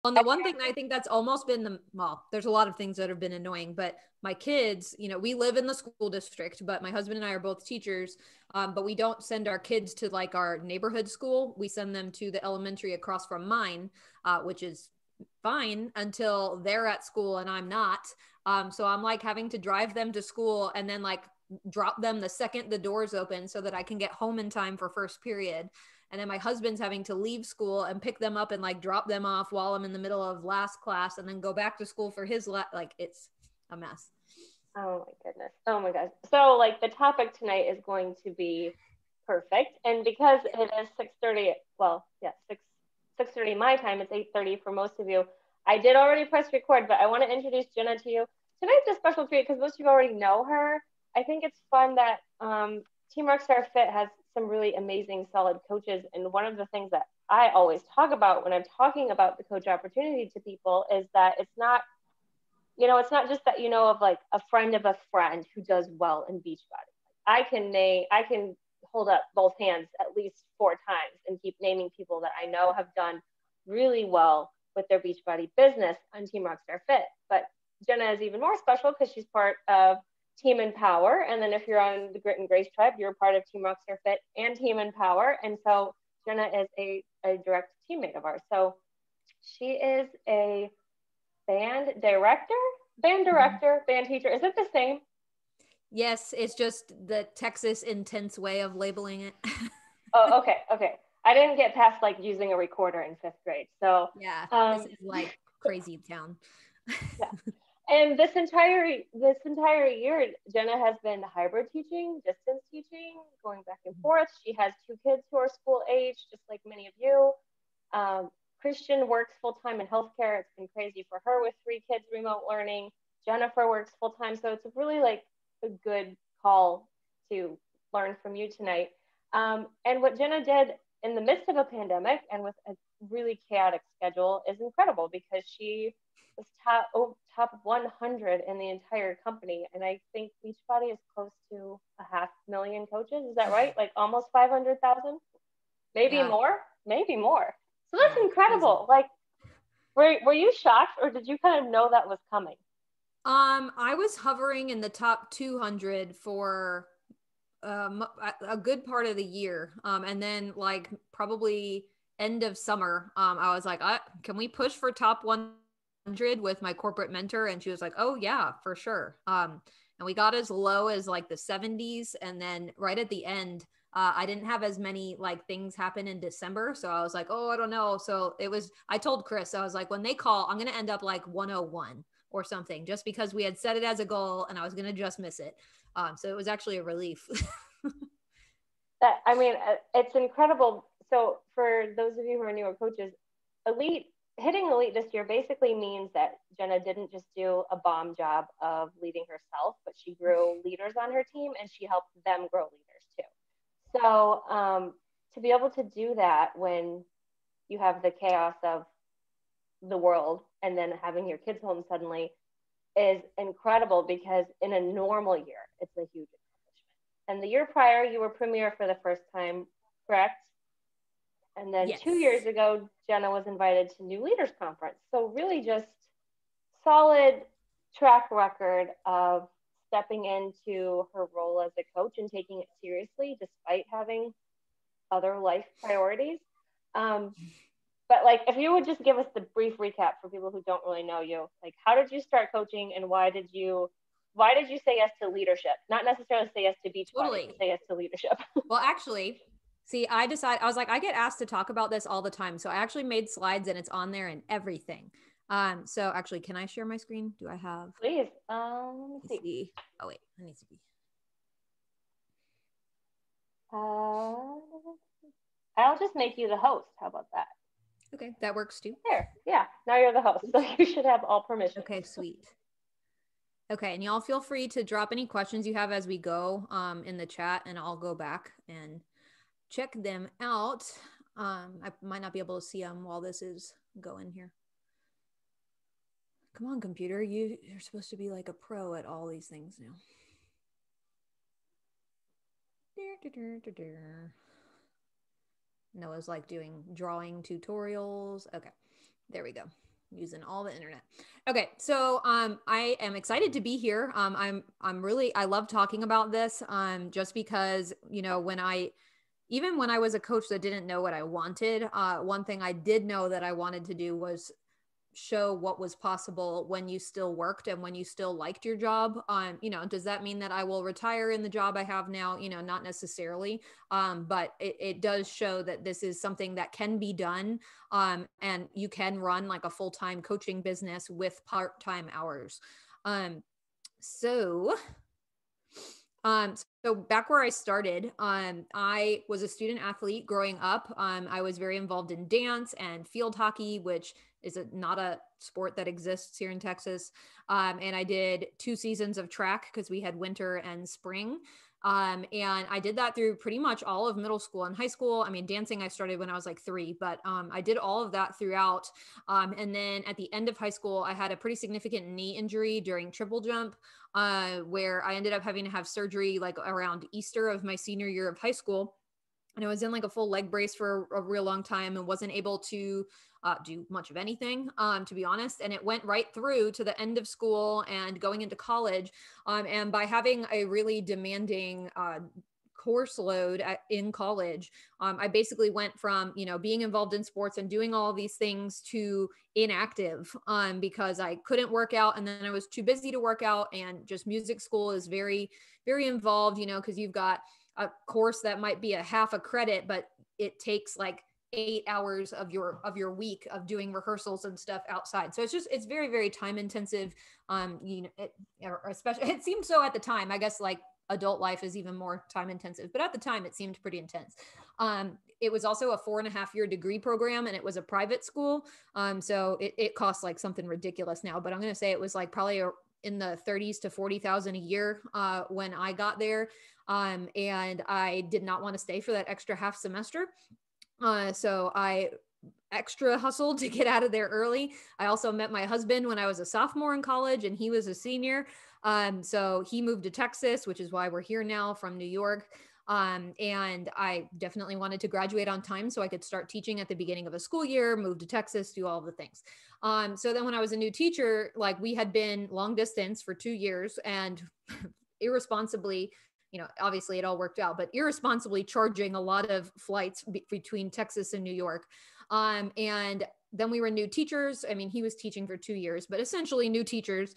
And the one thing I think that's almost been well, there's a lot of things that have been annoying, but my kids, we live in the school district, but my husband and I are both teachers, but we don't send our kids to like our neighborhood school. We send them to the elementary across from mine, which is fine until they're at school and I'm not. So I'm like having to drive them to school and then like drop them the second the doors open so that I can get home in time for first period. And then my husband's having to leave school and pick them up and like drop them off while I'm in the middle of last class and then go back to school for his like it's a mess. Oh my goodness. Oh my gosh. So like the topic tonight is going to be perfect. And because it is 6:30, well, yeah, 6:30 my time, it's 8:30 for most of you. I did already press record, but I want to introduce Jenna to you. Tonight's a special treat because most of you already know her. I think it's fun that Team Rockstar Fit has some really amazing, solid coaches. And one of the things that I always talk about when I'm talking about the coach opportunity to people is that it's not just that you know of like a friend of a friend who does well in Beachbody. I can hold up both hands at least 4 times and keep naming people that I know have done really well with their Beachbody business on Team Rockstar Fit. But Jenna is even more special because she's part of Team Empower. And then if you're on the Grit and Grace tribe, you're part of Team Rockstar Fit and Team Empower. And so Jenna is a direct teammate of ours. So she is a band director, band teacher. Is it the same? Yes, it's just the Texas intense way of labeling it. Oh, okay, okay. I didn't get past like using a recorder in 5th grade. So, Yeah, this um, is like crazy town. yeah. And this entire year, Jenna has been hybrid teaching, distance teaching, going back and forth. She has 2 kids who are school age, just like many of you. Um, Christian works full time in healthcare. It's been crazy for her with 3 kids remote learning. Jennifer works full time, so it's really like a good call to learn from you tonight. And what Jenna did in the midst of a pandemic and with a really chaotic schedule is incredible because she was top 100 in the entire company, and I think Beachbody is close to a 500,000 coaches. Is that right? Like almost 500,000, maybe Yeah, more, maybe more. So that's yeah, crazy. incredible. Like, were you shocked, or did you kind of know that was coming? I was hovering in the top 200 for a good part of the year. And then like probably end of summer, I was like, can we push for top 100 with my corporate mentor? And she was like, oh yeah, for sure. And we got as low as like the 70s. And then right at the end, I didn't have as many like things happen in December. So I was like, oh, I don't know. So I told Chris, I was like, when they call, I'm going to end up like 101 or something just because we had set it as a goal and I was going to just miss it. So it was actually a relief. That I mean, it's incredible. So for those of you who are newer coaches, elite hitting elite this year basically means that Jenna didn't just do a bomb job of leading herself, but she grew leaders on her team and she helped them grow leaders too. So to be able to do that when you have the chaos of the world and then having your kids home suddenly is incredible because in a normal year, it's a huge accomplishment. And the year prior, you were premier for the first time, correct? And then 2 years Yes. ago, Jenna was invited to New Leaders Conference. So really just solid track record of stepping into her role as a coach and taking it seriously despite having other life priorities. Um, but like, if you would just give us the brief recap for people who don't really know you, like, how did you start coaching and why did you say yes to leadership? Not necessarily say yes to Beachbody, but Totally. say yes to leadership. Well, actually, see, I was like, I get asked to talk about this all the time. So I actually made slides and it's on there and everything. So actually, can I share my screen? Do I have, Please, let me let me see. see. Oh, wait, I need to be. Uh, I'll just make you the host. How about that? Okay, that works too. There, yeah. Now you're the host, so Oops. you should have all permission. Okay, sweet. Okay, and y'all feel free to drop any questions you have as we go in the chat, and I'll go back and check them out. I might not be able to see them while this is going here. Come on, computer. You're supposed to be like a pro at all these things now. Noah's like doing drawing tutorials. Okay, there we go. using all the internet. Okay, so I am excited to be here. I love talking about this just because, you know, even when I was a coach that didn't know what I wanted, one thing I did know that I wanted to do was show what was possible when you still worked and when you still liked your job. You know, does that mean that I will retire in the job I have now? You know, not necessarily. But it does show that this is something that can be done. And you can run like a full-time coaching business with part-time hours. Um, so so back where I started, I was a student athlete growing up. I was very involved in dance and field hockey, which is not a sport that exists here in Texas. And I did 2 seasons of track because we had winter and spring. And I did that through pretty much all of middle school and high school. I mean, dancing I started when I was like 3, but I did all of that throughout. And then at the end of high school, I had a pretty significant knee injury during triple jump, where I ended up having to have surgery like around Easter of my senior year of high school. And I was in like a full leg brace for a real long time and wasn't able to do much of anything, to be honest. And it went right through to the end of school and going into college. And by having a really demanding course load in college, I basically went from, you know, being involved in sports and doing all these things to inactive, because I couldn't work out, and then I was too busy to work out. And just music school is very, very involved, you know, because you've got a course that might be a half a credit, but it takes like 8 hours of your week of doing rehearsals and stuff outside. So it's very, very time intensive. You know, especially it seemed so at the time. I guess like adult life is even more time intensive, but at the time it seemed pretty intense. It was also a 4.5-year degree program, and it was a private school. So it costs like something ridiculous now, but I'm going to say it was like probably in the 30s to 40,000 a year when I got there. And I did not want to stay for that extra half semester. So I extra hustled to get out of there early. I also met my husband when I was a sophomore in college, and he was a senior. So he moved to Texas, which is why we're here now from New York. And I definitely wanted to graduate on time so I could start teaching at the beginning of a school year, move to Texas, do all of the things. So then when I was a new teacher, like we had been long distance for 2 years and irresponsibly, you know, obviously it all worked out, but irresponsibly charging a lot of flights between Texas and New York. And then we were new teachers. I mean, he was teaching for 2 years, but essentially new teachers.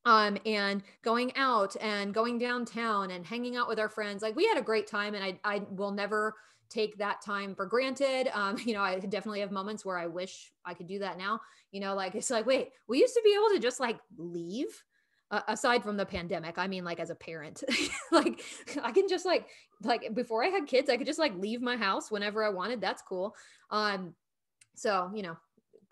And going out and going downtown and hanging out with our friends. Like we had a great time, and I will never take that time for granted. You know, I definitely have moments where I wish I could do that now. You know, like it's like, wait, we used to be able to just like leave. Aside from the pandemic, I mean, like as a parent, like I can just like before I had kids, I could just like leave my house whenever I wanted. That's cool. So, you know,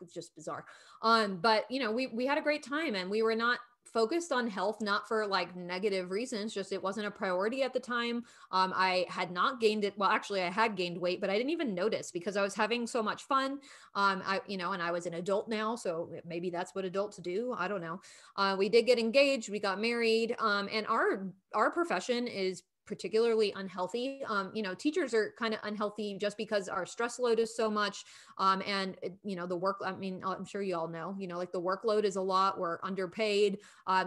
it's just bizarre. But you know, we had a great time, and we were not focused on health, not for like negative reasons, just it wasn't a priority at the time. I had not gained it. Well, actually I had gained weight, but I didn't even notice because I was having so much fun. You know, and I was an adult now, so maybe that's what adults do. I don't know. We did get engaged, we got married, and our profession is particularly unhealthy. You know, teachers are kind of unhealthy just because our stress load is so much. And you know, the work, I mean, I'm sure you all know, you know, like the workload is a lot, we're underpaid.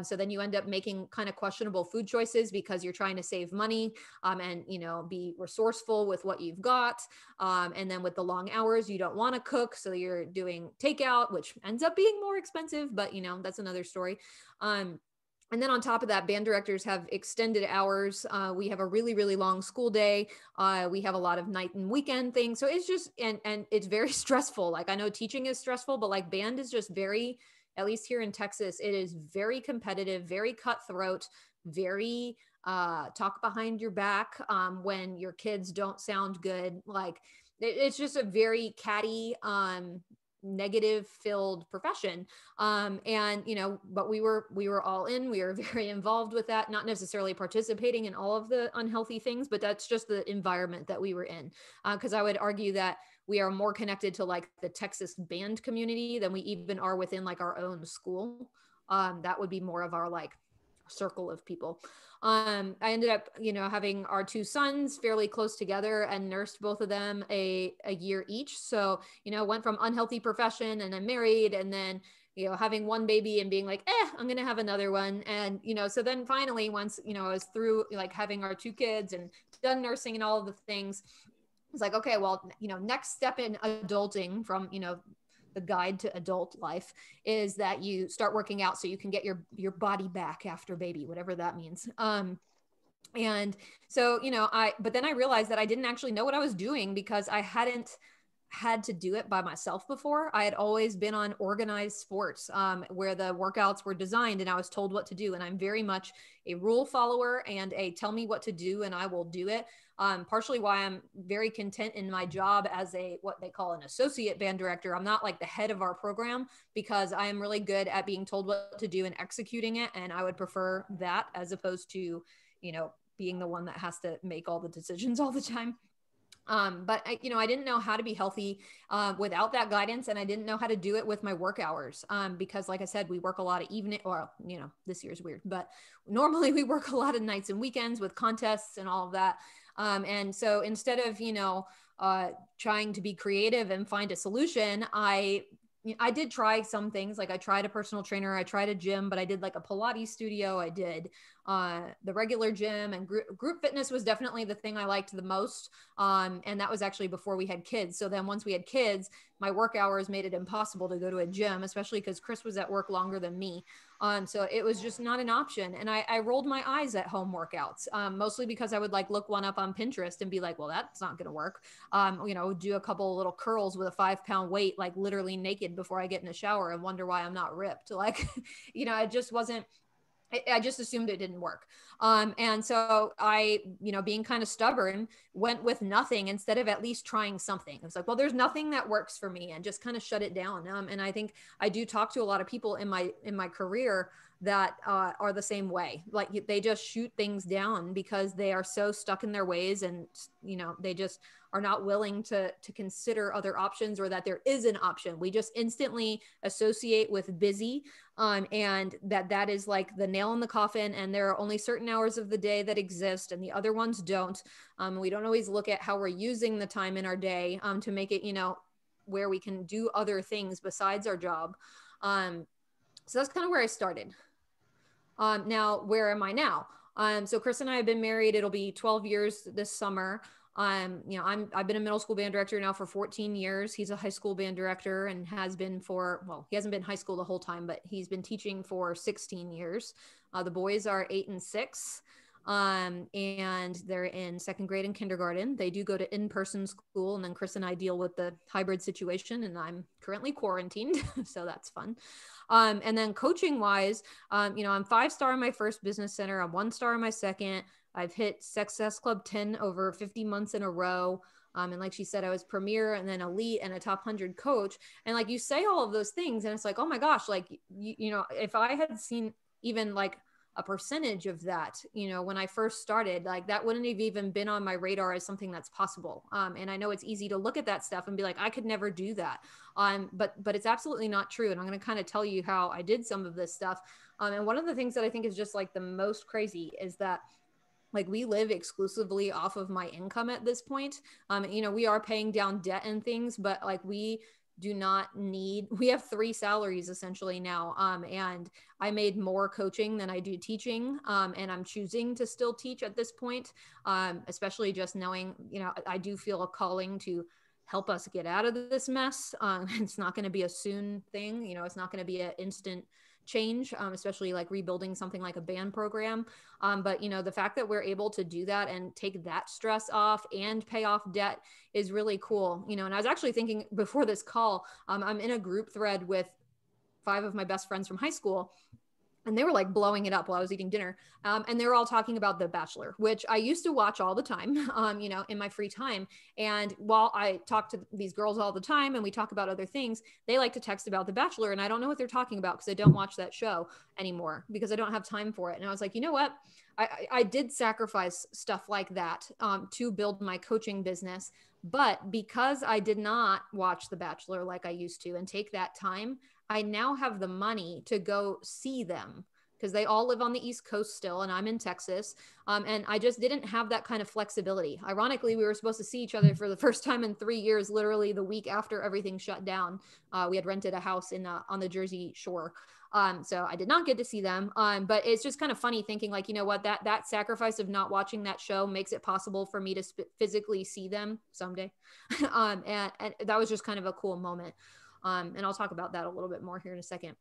So then you end up making kind of questionable food choices because you're trying to save money, and, you know, be resourceful with what you've got. And then with the long hours, you don't want to cook. So you're doing takeout, which ends up being more expensive, but you know, that's another story. And then on top of that, band directors have extended hours. We have a really, really long school day. We have a lot of night and weekend things. So it's just, and it's very stressful. Like I know teaching is stressful, but like band is just very, at least here in Texas, it is very competitive, very cutthroat, very talk behind your back when your kids don't sound good. Like it's just a very catty, negative filled profession. And you know, but we were all in, we were very involved with that, not necessarily participating in all of the unhealthy things, but that's just the environment that we were in. Because I would argue that we are more connected to like the Texas band community than we even are within like our own school. That would be more of our like circle of people. I ended up, having our two sons fairly close together and nursed both of them a year each. So, went from unhealthy profession and I'm married, and then, having one baby and being like, I'm going to have another one. And, so then finally, once, I was through like having our two kids and done nursing and all of the things, it's like, okay, well, next step in adulting from, the guide to adult life is that you start working out so you can get your body back after baby, whatever that means. And so, but then I realized that I didn't actually know what I was doing because I hadn't had to do it by myself before. I had always been on organized sports where the workouts were designed and I was told what to do. And I'm very much a rule follower and a tell me what to do and I will do it. Partially why I'm very content in my job as what they call an associate band director. I'm not like the head of our program because I am really good at being told what to do and executing it. And I would prefer that as opposed to, being the one that has to make all the decisions all the time. But I didn't know how to be healthy without that guidance, and I didn't know how to do it with my work hours because, like I said, we work a lot of evening, or this year's weird, but normally we work a lot of nights and weekends with contests and all of that. And so instead of trying to be creative and find a solution, I did try some things. Like I tried a personal trainer, I tried a gym, but I did like a Pilates studio. I did the regular gym, and group fitness was definitely the thing I liked the most. And that was actually before we had kids. So then once we had kids, my work hours made it impossible to go to a gym, especially because Chris was at work longer than me. So it was just not an option. And I rolled my eyes at home workouts, mostly because I would like look one up on Pinterest and be like, well, that's not going to work. Do a couple of little curls with a 5-pound weight, like literally naked before I get in the shower and wonder why I'm not ripped. Like, it just wasn't, I just assumed it didn't work. And so I, being kind of stubborn, went with nothing instead of at least trying something. It was like, well, there's nothing that works for me, and just kind of shut it down. And I think I do talk to a lot of people in my career that are the same way. Like they just shoot things down because they are so stuck in their ways, and they just are not willing to consider other options, or that there is an option. We just instantly associate with busy, and that is like the nail in the coffin, and there are only certain hours of the day that exist and the other ones don't. We don't always look at how we're using the time in our day to make it where we can do other things besides our job. So that's kind of where I started. Now, where am I now? So Chris and I have been married. It'll be 12 years this summer. I've been a middle school band director now for 14 years. He's a high school band director and has been he hasn't been in high school the whole time, but he's been teaching for 16 years. The boys are 8 and 6. And they're in second grade and kindergarten. They do go to in-person school, and then Chris and I deal with the hybrid situation, and I'm currently quarantined. So that's fun. And then coaching wise, I'm 5-star in my first business center. I'm 1-star in my second. I've hit Success Club 10 over 50 months in a row. And like she said, I was premier and then elite and a top 100 coach. And like you say all of those things, and it's like, oh my gosh, like, if I had seen even like a percentage of that, when I first started, like that wouldn't have even been on my radar as something that's possible. And I know it's easy to look at that stuff and be like, I could never do that. But it's absolutely not true. And I'm going to kind of tell you how I did some of this stuff. And one of the things that I think is just like the most crazy is that like we live exclusively off of my income at this point. We are paying down debt and things, but like we have 3 salaries essentially now. And I made more coaching than I do teaching. And I'm choosing to still teach at this point. Especially just knowing, I do feel a calling to help us get out of this mess. It's not going to be a soon thing. It's not going to be an instant change, especially like rebuilding something like a band program. But the fact that we're able to do that and take that stress off and pay off debt is really cool. And I was actually thinking before this call, I'm in a group thread with 5 of my best friends from high school, and they were like blowing it up while I was eating dinner. And they were all talking about The Bachelor, which I used to watch all the time, in my free time. And while I talk to these girls all the time and we talk about other things, they like to text about The Bachelor. And I don't know what they're talking about because I don't watch that show anymore because I don't have time for it. And I was like, you know what? I did sacrifice stuff like that to build my coaching business. But because I did not watch The Bachelor like I used to and take that time, I now have the money to go see them because they all live on the East Coast still, and I'm in Texas. And I just didn't have that kind of flexibility. Ironically, we were supposed to see each other for the first time in 3 years, literally the week after everything shut down. We had rented a house on the Jersey Shore. So I did not get to see them. But it's just kind of funny thinking like, you know what, that sacrifice of not watching that show makes it possible for me to physically see them someday. And that was just kind of a cool moment. And I'll talk about that a little bit more here in a second.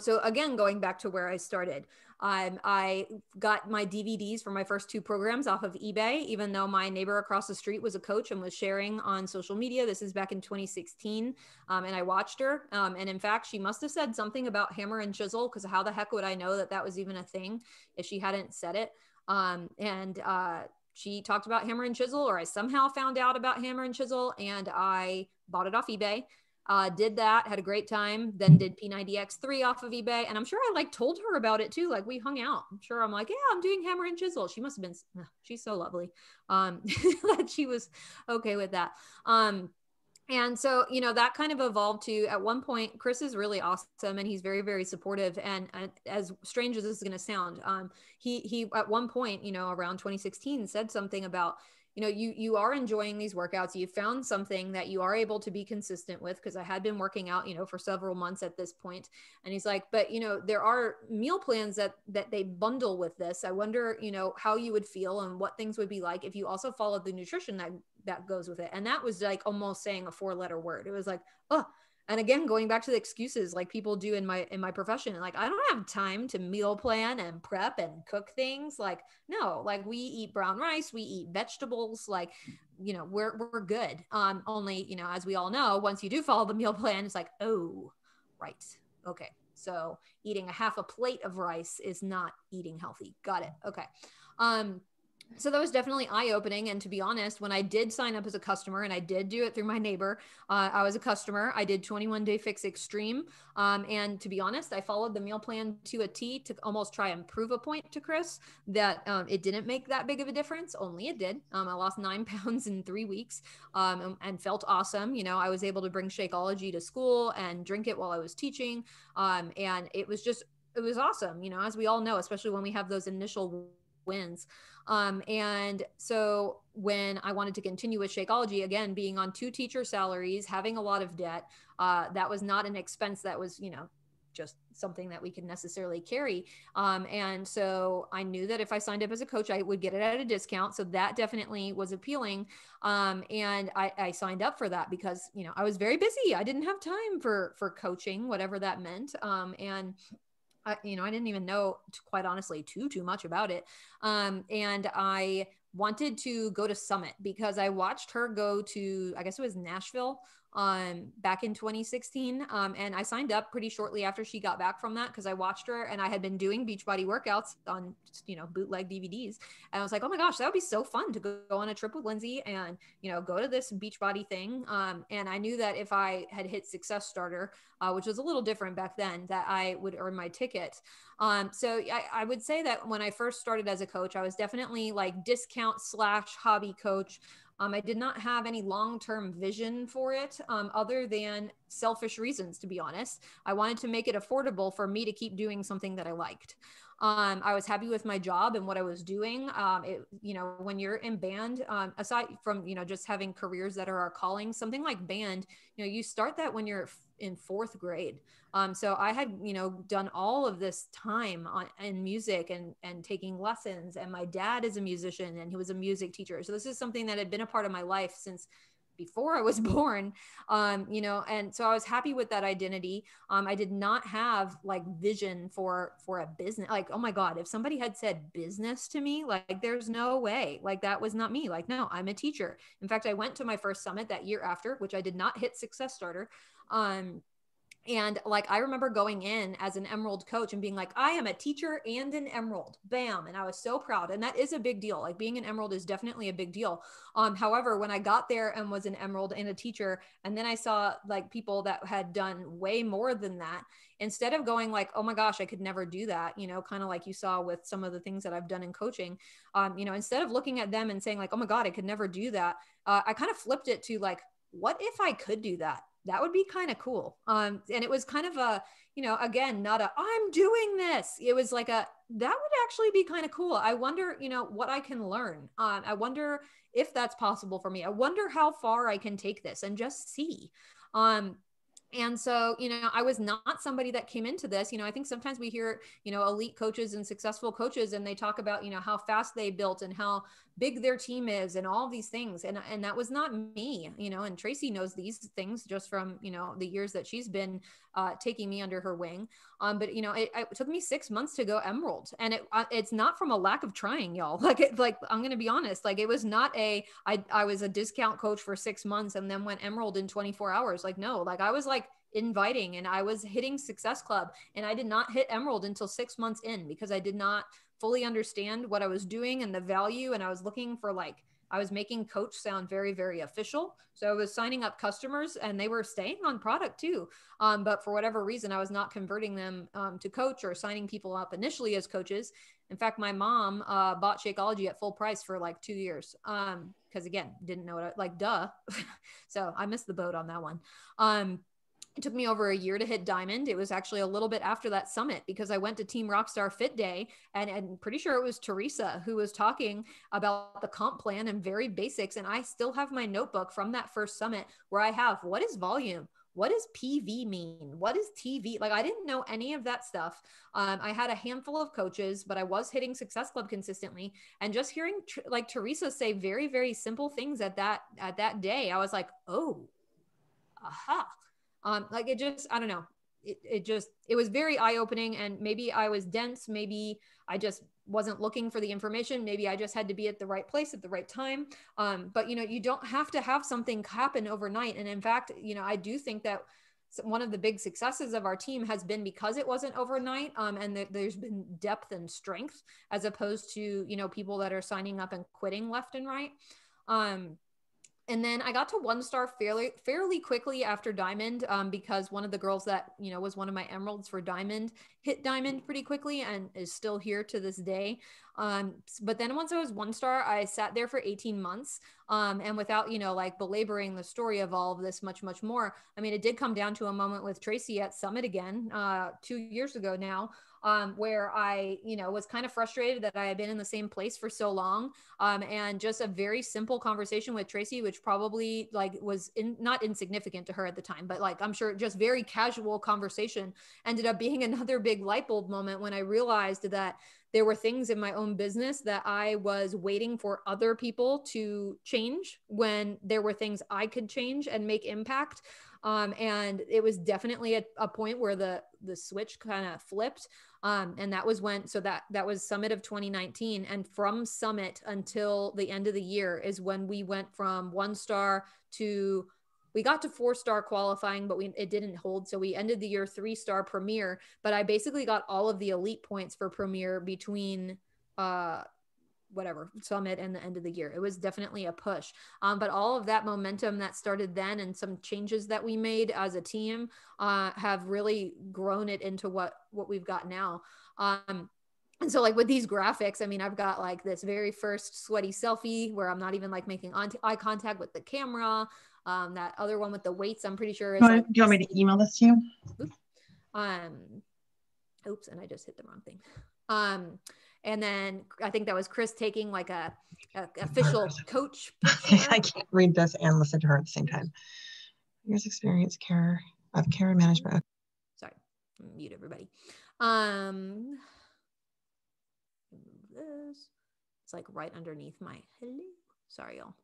So again, going back to where I started, I got my DVDs for my first 2 programs off of eBay, even though my neighbor across the street was a coach and was sharing on social media. This is back in 2016. And I watched her. And in fact, she must have said something about hammer and chisel, because how the heck would I know that was even a thing if she hadn't said it? She talked about hammer and chisel, or I somehow found out about hammer and chisel, and I bought it off eBay. Did that, had a great time, then did P90X3 off of eBay. And I'm sure I like told her about it too. Like we hung out. I'm sure I'm like, yeah, I'm doing hammer and chisel. She must've been, she's so lovely. That she was okay with that. And so, you know, that kind of evolved to, at one point, Chris is really awesome and he's very, very supportive. And as strange as this is going to sound, he at one point, you know, around 2016 said something about, you know, you are enjoying these workouts. You found something that you are able to be consistent with, because I had been working out, you know, for several months at this point. And he's like, but, you know, there are meal plans that they bundle with this. I wonder, you know, how you would feel and what things would be like if you also followed the nutrition that goes with it. And that was like almost saying a 4-letter word. It was like, oh. And again, going back to the excuses like people do in my profession, like, I don't have time to meal plan and prep and cook things. Like, no, like we eat brown rice, we eat vegetables, like, you know, we're good. Only, you know, as we all know, once you do follow the meal plan, it's like, oh, right. Okay. So eating a half a plate of rice is not eating healthy. Got it. Okay. So that was definitely eye-opening. And to be honest, when I did sign up as a customer, and I did do it through my neighbor, I was a customer. I did 21 Day Fix Extreme. And to be honest, I followed the meal plan to a T to almost try and prove a point to Chris that it didn't make that big of a difference. Only it did. I lost 9 pounds in 3 weeks and felt awesome. You know, I was able to bring Shakeology to school and drink it while I was teaching. And it was awesome. You know, as we all know, especially when we have those initial wins. And so when I wanted to continue with Shakeology, again, being on 2 teacher salaries, having a lot of debt, that was not an expense that was, you know, just something that we could necessarily carry. And so I knew that if I signed up as a coach, I would get it at a discount. So that definitely was appealing. And I signed up for that because, you know, I was very busy. I didn't have time for coaching, whatever that meant. And you know, I didn't even know, quite honestly, too much about it. And I wanted to go to Summit because I watched her go to, I guess it was Nashville, back in 2016. And I signed up pretty shortly after she got back from that because I watched her and I had been doing Beachbody workouts on, you know, bootleg DVDs. And I was like, oh my gosh, that would be so fun to go on a trip with Lindsay and, you know, go to this Beachbody thing. And I knew that if I had hit Success Starter, which was a little different back then, that I would earn my ticket. So I would say that when I first started as a coach, I was definitely like discount / hobby coach. I did not have any long-term vision for it other than selfish reasons, to be honest. I wanted to make it affordable for me to keep doing something that I liked. I was happy with my job and what I was doing. You know, when you're in band, aside from, you know, just having careers that are our calling, something like band, you know, you start that when you're in 4th grade. So I had, you know, done all of this time in music and taking lessons. And my dad is a musician and he was a music teacher. So this is something that had been a part of my life since before I was born, you know, and so I was happy with that identity. I did not have like vision for a business. Like, oh my God, if somebody had said business to me, like there's no way, like that was not me. Like, no, I'm a teacher. In fact, I went to my first summit that year after, which I did not hit Success Starter. And like, I remember going in as an Emerald coach and being like, I am a teacher and an Emerald, bam. And I was so proud. And that is a big deal. Like being an Emerald is definitely a big deal. However, when I got there and was an Emerald and a teacher, and then I saw like people that had done way more than that, instead of going like, oh my gosh, I could never do that, you know, kind of like you saw with some of the things that I've done in coaching, you know, instead of looking at them and saying like, oh my God, I could never do that. I kind of flipped it to like, what if I could do that? that would be kind of cool. And it was kind of a, you know, again, not a, I'm doing this. It was like a, that would actually be kind of cool. I wonder, you know, what I can learn. I wonder if that's possible for me. I wonder how far I can take this and just see. And so, you know, I was not somebody that came into this. You know, I think sometimes we hear, you know, elite coaches and successful coaches, and they talk about, you know, how fast they built and how big their team is and all these things. And that was not me, you know, and Tracy knows these things just from, you know, the years that she's been taking me under her wing. But, you know, it took me 6 months to go Emerald, and it's not from a lack of trying, y'all. Like I'm going to be honest, like it was not I was a discount coach for 6 months and then went Emerald in 24 hours. Like, no, like I was like inviting and I was hitting Success Club, and I did not hit Emerald until 6 months in because I did not fully understand what I was doing and the value. And I was looking for like, I was making coach sound very, very official. So I was signing up customers and they were staying on product too. But for whatever reason, I was not converting them to coach or signing people up initially as coaches. In fact, my mom bought Shakeology at full price for like 2 years. Because again, didn't know it, like, duh. So I missed the boat on that one. It took me over a year to hit diamond. It was actually a little bit after that summit because I went to Team Rockstar Fit Day, and I'm pretty sure it was Teresa who was talking about the comp plan and very basics. And I still have my notebook from that first summit where I have, what is volume? What does PV mean? What is TV? Like, I didn't know any of that stuff. I had a handful of coaches, but I was hitting Success Club consistently. And just hearing like Teresa say very, very simple things at that day, I was like, oh, aha. Like it just, I don't know. It was very eye-opening, and maybe I was dense. Maybe I just wasn't looking for the information. Maybe I just had to be at the right place at the right time. But you know, you don't have to have something happen overnight. And in fact, you know, I do think that one of the big successes of our team has been because it wasn't overnight. And there's been depth and strength as opposed to, you know, people that are signing up and quitting left and right. And then I got to 1-star fairly quickly after diamond, because one of the girls that, you know, was one of my emeralds for diamond hit diamond pretty quickly and is still here to this day. But then once I was 1-star, I sat there for 18 months. And without, you know, like belaboring the story of all of this much, much more, I mean, it did come down to a moment with Tracy at Summit again, 2 years ago now, where I, you know, was kind of frustrated that I had been in the same place for so long. And just a very simple conversation with Tracy, which probably like was not insignificant to her at the time, but like, I'm sure just very casual conversation ended up being another big light bulb moment when I realized that there were things in my own business that I was waiting for other people to change when there were things I could change and make impact. And it was definitely a point where the switch kind of flipped. And that was when, so that was Summit of 2019. And from Summit until the end of the year is when we went from 1-star to, we got to 4-star qualifying, but it didn't hold. So we ended the year 3-star Premier, but I basically got all of the elite points for Premier between, whatever, Summit and the end of the year. It was definitely a push. But all of that momentum that started then and some changes that we made as a team have really grown it into what we've got now. And so like with these graphics, I mean, I've got like this very first sweaty selfie where I'm not even like making eye contact with the camera. That other one with the weights, I'm pretty sure is like, do you want me to email this to you? Oops, and I just hit the wrong thing. And then I think that was Chris taking like a official coach picture. I can't read this and listen to her at the same time. Years experience, care and management. Sorry, mute everybody. This, it's like right underneath my hello. Sorry, y'all.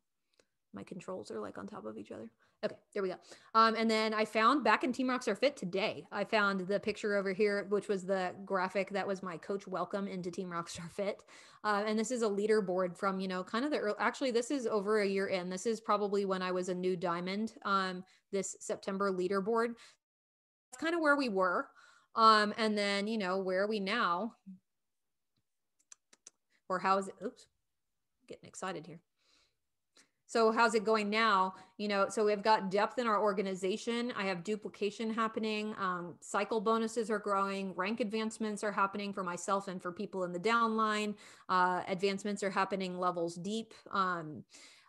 My controls are like on top of each other. Okay, there we go. And then I found back in Team Rockstar Fit today, I found the picture over here, which was the graphic that was my coach welcome into Team Rockstar Fit. And this is a leaderboard from, you know, kind of the early, actually, this is over a year in. This is probably when I was a new diamond, this September leaderboard. That's kind of where we were. And then, you know, where are we now? Or how is it? Oops, getting excited here. So how's it going now? You know, so we've got depth in our organization. I have duplication happening. Cycle bonuses are growing. Rank advancements are happening for myself and for people in the downline. Advancements are happening levels deep.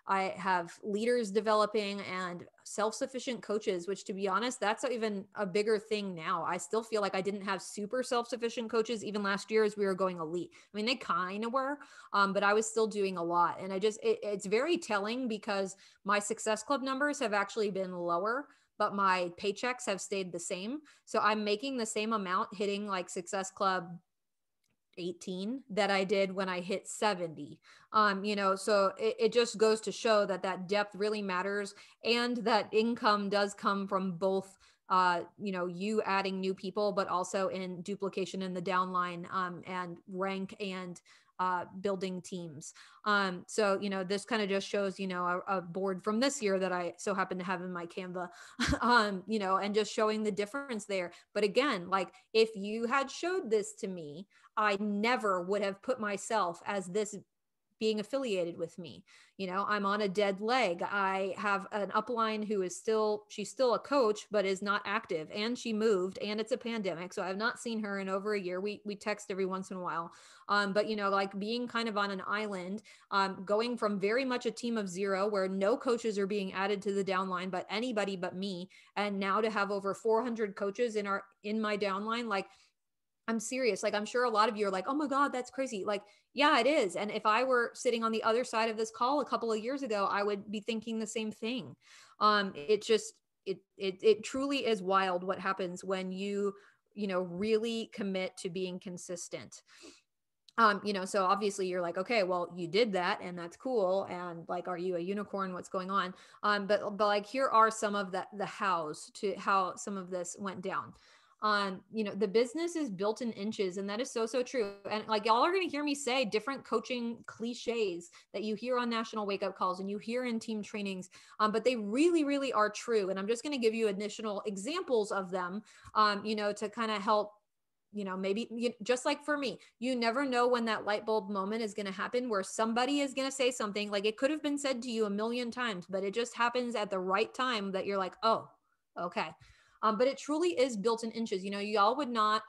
I have leaders developing and self-sufficient coaches, which to be honest, that's even a bigger thing now. I still feel like I didn't have super self-sufficient coaches even last year as we were going elite. I mean, they kind of were, but I was still doing a lot. And it's very telling because my Success Club numbers have actually been lower, but my paychecks have stayed the same. So I'm making the same amount hitting like Success Club 18 that I did when I hit 70. So it just goes to show that that depth really matters, and that income does come from both you adding new people, but also in duplication in the downline, and rank and building teams. This kind of just shows, a board from this year that I so happen to have in my Canva, and just showing the difference there. But again, like if you had showed this to me, I never would have put myself as this being affiliated with me. I'm on a dead leg. I have an upline who is she's still a coach, but is not active, and she moved, and it's a pandemic. So I've not seen her in over a year. We text every once in a while. But like being kind of on an island, going from very much a team of 0 where no coaches are being added to the downline, but anybody but me. And now to have over 400 coaches in my downline, like, I'm serious. Like, I'm sure a lot of you are like, oh my God, that's crazy. Like, yeah, it is. And if I were sitting on the other side of this call a couple of years ago, I would be thinking the same thing. It truly is wild what happens when you really commit to being consistent. So obviously you're like, okay, well, you did that and that's cool. And like, are you a unicorn? What's going on? But like, here are some of the hows to how some of this went down. The business is built in inches, and that is so true. And like, y'all are going to hear me say different coaching cliches that you hear on national wake up calls and you hear in team trainings. But they really, really are true. And I'm just going to give you additional examples of them, to kind of help, maybe just like for me, you never know when that light bulb moment is going to happen where somebody is going to say something. Like, it could have been said to you a million times, but it just happens at the right time that you're like, oh, okay. But it truly is built in inches. Y'all would not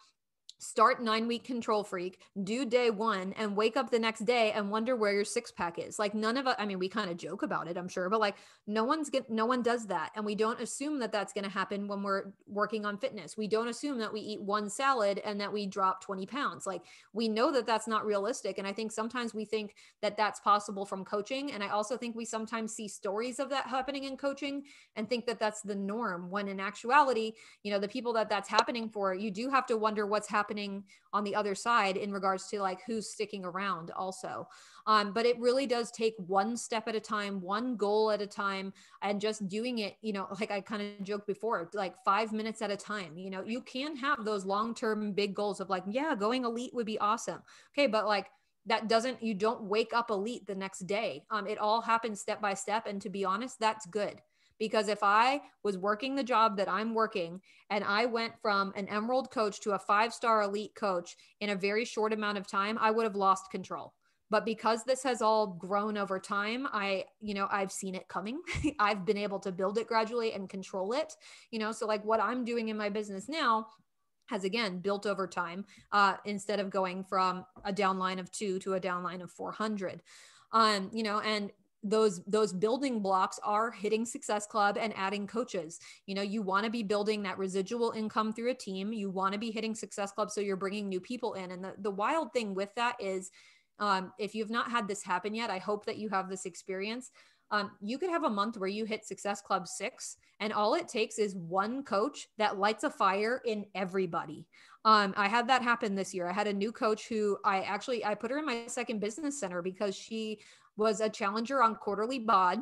start 9-week Control Freak, do day 1, and wake up the next day and wonder where your 6-pack is. Like, none of us, I mean, we kind of joke about it, I'm sure, but like no one does that. And we don't assume that that's going to happen when we're working on fitness. We don't assume that we eat one salad and that we drop 20 pounds. Like, we know that that's not realistic. And I think sometimes we think that that's possible from coaching. And I also think we sometimes see stories of that happening in coaching and think that that's the norm, when in actuality, the people that's happening for, you do have to wonder what's happening on the other side in regards to like who's sticking around also. But it really does take one step at a time, one goal at a time, and just doing it, like I kind of joked before, like 5 minutes at a time. You can have those long-term big goals of like, yeah, going elite would be awesome. Okay. But like, you don't wake up elite the next day. It all happens step by step. And to be honest, that's good. Because if I was working the job that I'm working and I went from an emerald coach to a 5-star elite coach in a very short amount of time, I would have lost control. But because this has all grown over time, I've seen it coming. I've been able to build it gradually and control it, so like what I'm doing in my business now has again built over time, instead of going from a downline of 2 to a downline of 400, and those building blocks are hitting Success Club and adding coaches. You want to be building that residual income through a team. You want to be hitting Success Club, so you're bringing new people in. And the wild thing with that is, if you've not had this happen yet, I hope that you have this experience. You could have a month where you hit Success Club 6, and all it takes is one coach that lights a fire in everybody. I had that happen this year. I had a new coach who I put her in my second business center because she was a challenger on quarterly bod.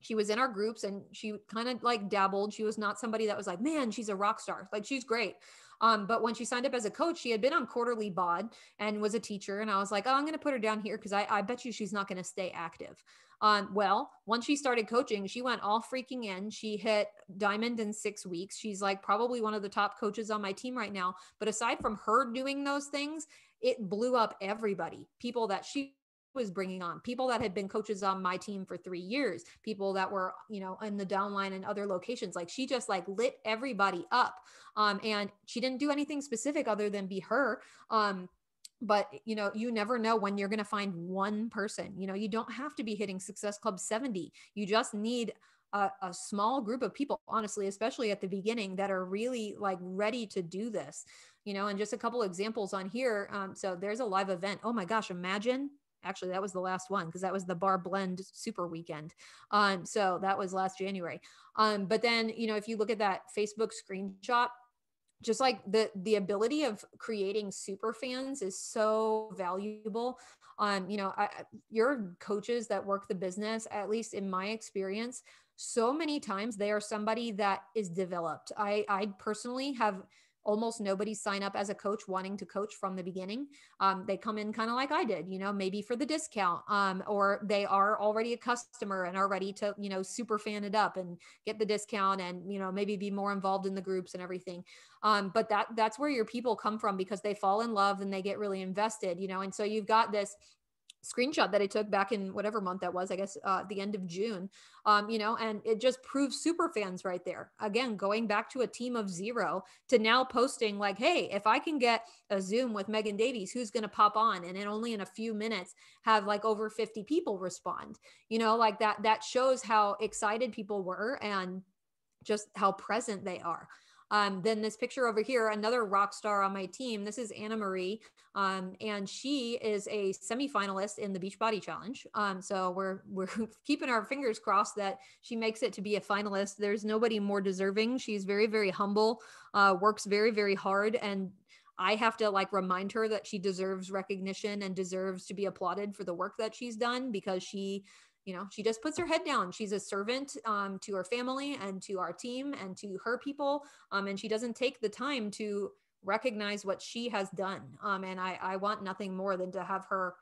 She was in our groups and she kind of like dabbled. She was not somebody that was like, man, she's a rock star. Like, she's great. But when she signed up as a coach, she had been on quarterly bod and was a teacher. And I was like, oh, I'm going to put her down here because I bet you she's not going to stay active. Well, once she started coaching, she went all freaking in. She hit diamond in 6 weeks. She's like probably one of the top coaches on my team right now. But aside from her doing those things, it blew up everybody, people that she was bringing on, people that had been coaches on my team for 3 years, people that were, in the downline and other locations. Like, she just like lit everybody up. And she didn't do anything specific other than be her. but you never know when you're going to find one person. You don't have to be hitting Success Club 70. You just need a small group of people, honestly, especially at the beginning, that are really like ready to do this. And just a couple examples on here. So there's a live event. Oh my gosh, imagine. Actually, that was the last one, because that was the Bar Blend Super Weekend. So that was last January. But then, if you look at that Facebook screenshot, just like the ability of creating super fans is so valuable. Your coaches that work the business, at least in my experience, so many times they are somebody that is developed. I personally have almost nobody sign up as a coach wanting to coach from the beginning. They come in kind of like I did, maybe for the discount, or they are already a customer and are ready to, super fan it up and get the discount and, maybe be more involved in the groups and everything. But that's where your people come from, because they fall in love and they get really invested, and so you've got this screenshot that I took back in whatever month that was, I guess, the end of June, and it just proves super fans right there. Again, going back to a team of 0 to now posting like, hey, if I can get a Zoom with Megan Davies, who's going to pop on, and then only in a few minutes have like over 50 people respond, like that shows how excited people were and just how present they are. Then this picture over here, another rock star on my team. This is Anna Marie, and she is a semifinalist in the Beachbody Challenge. So we're keeping our fingers crossed that she makes it to be a finalist. There's nobody more deserving. She's very, very humble, works very, very hard, and I have to like remind her that she deserves recognition and deserves to be applauded for the work that she's done, because she just puts her head down. She's a servant to her family and to our team and to her people. And she doesn't take the time to recognize what she has done. And I want nothing more than to have her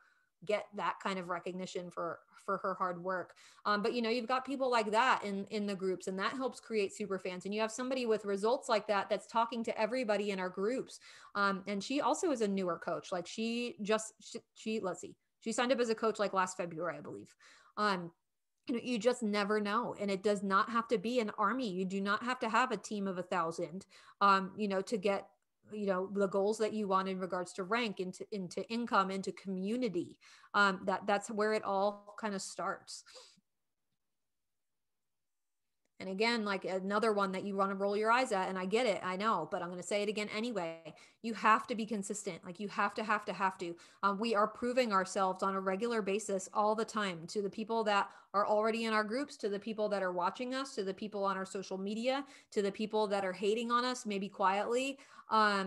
get that kind of recognition for her hard work. But you've got people like that in the groups, and that helps create super fans. And you have somebody with results like that that's talking to everybody in our groups. And she also is a newer coach. Like she let's see, she signed up as a coach like last February, I believe. You just never know. And it does not have to be an army. You do not have to have a team of 1,000, to get, the goals that you want in regards to rank, into income, into community. That's where it all kind of starts. And again, like another one that you want to roll your eyes at, and I get it, I know, but I'm going to say it again anyway. You have to be consistent. Like you have to. We are proving ourselves on a regular basis all the time, to the people that are already in our groups, to the people that are watching us, to the people on our social media, to the people that are hating on us, maybe quietly. I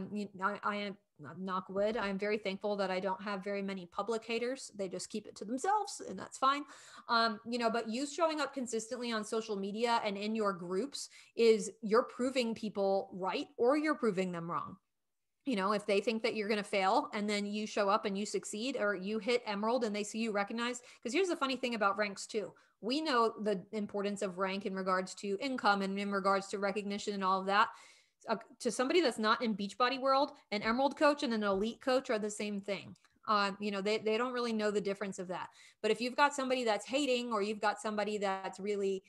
am, knock wood, I'm very thankful that I don't have very many public haters. They just keep it to themselves, and that's fine. But you showing up consistently on social media and in your groups is you're proving people right, or you're proving them wrong. If they think that you're going to fail and then you show up and you succeed, or you hit Emerald and they see you recognized. Because here's the funny thing about ranks too. We know the importance of rank in regards to income and in regards to recognition and all of that. To somebody that's not in Beachbody world, an Emerald coach and an elite coach are the same thing. They don't really know the difference of that. But if you've got somebody that's hating, or you've got somebody that's really,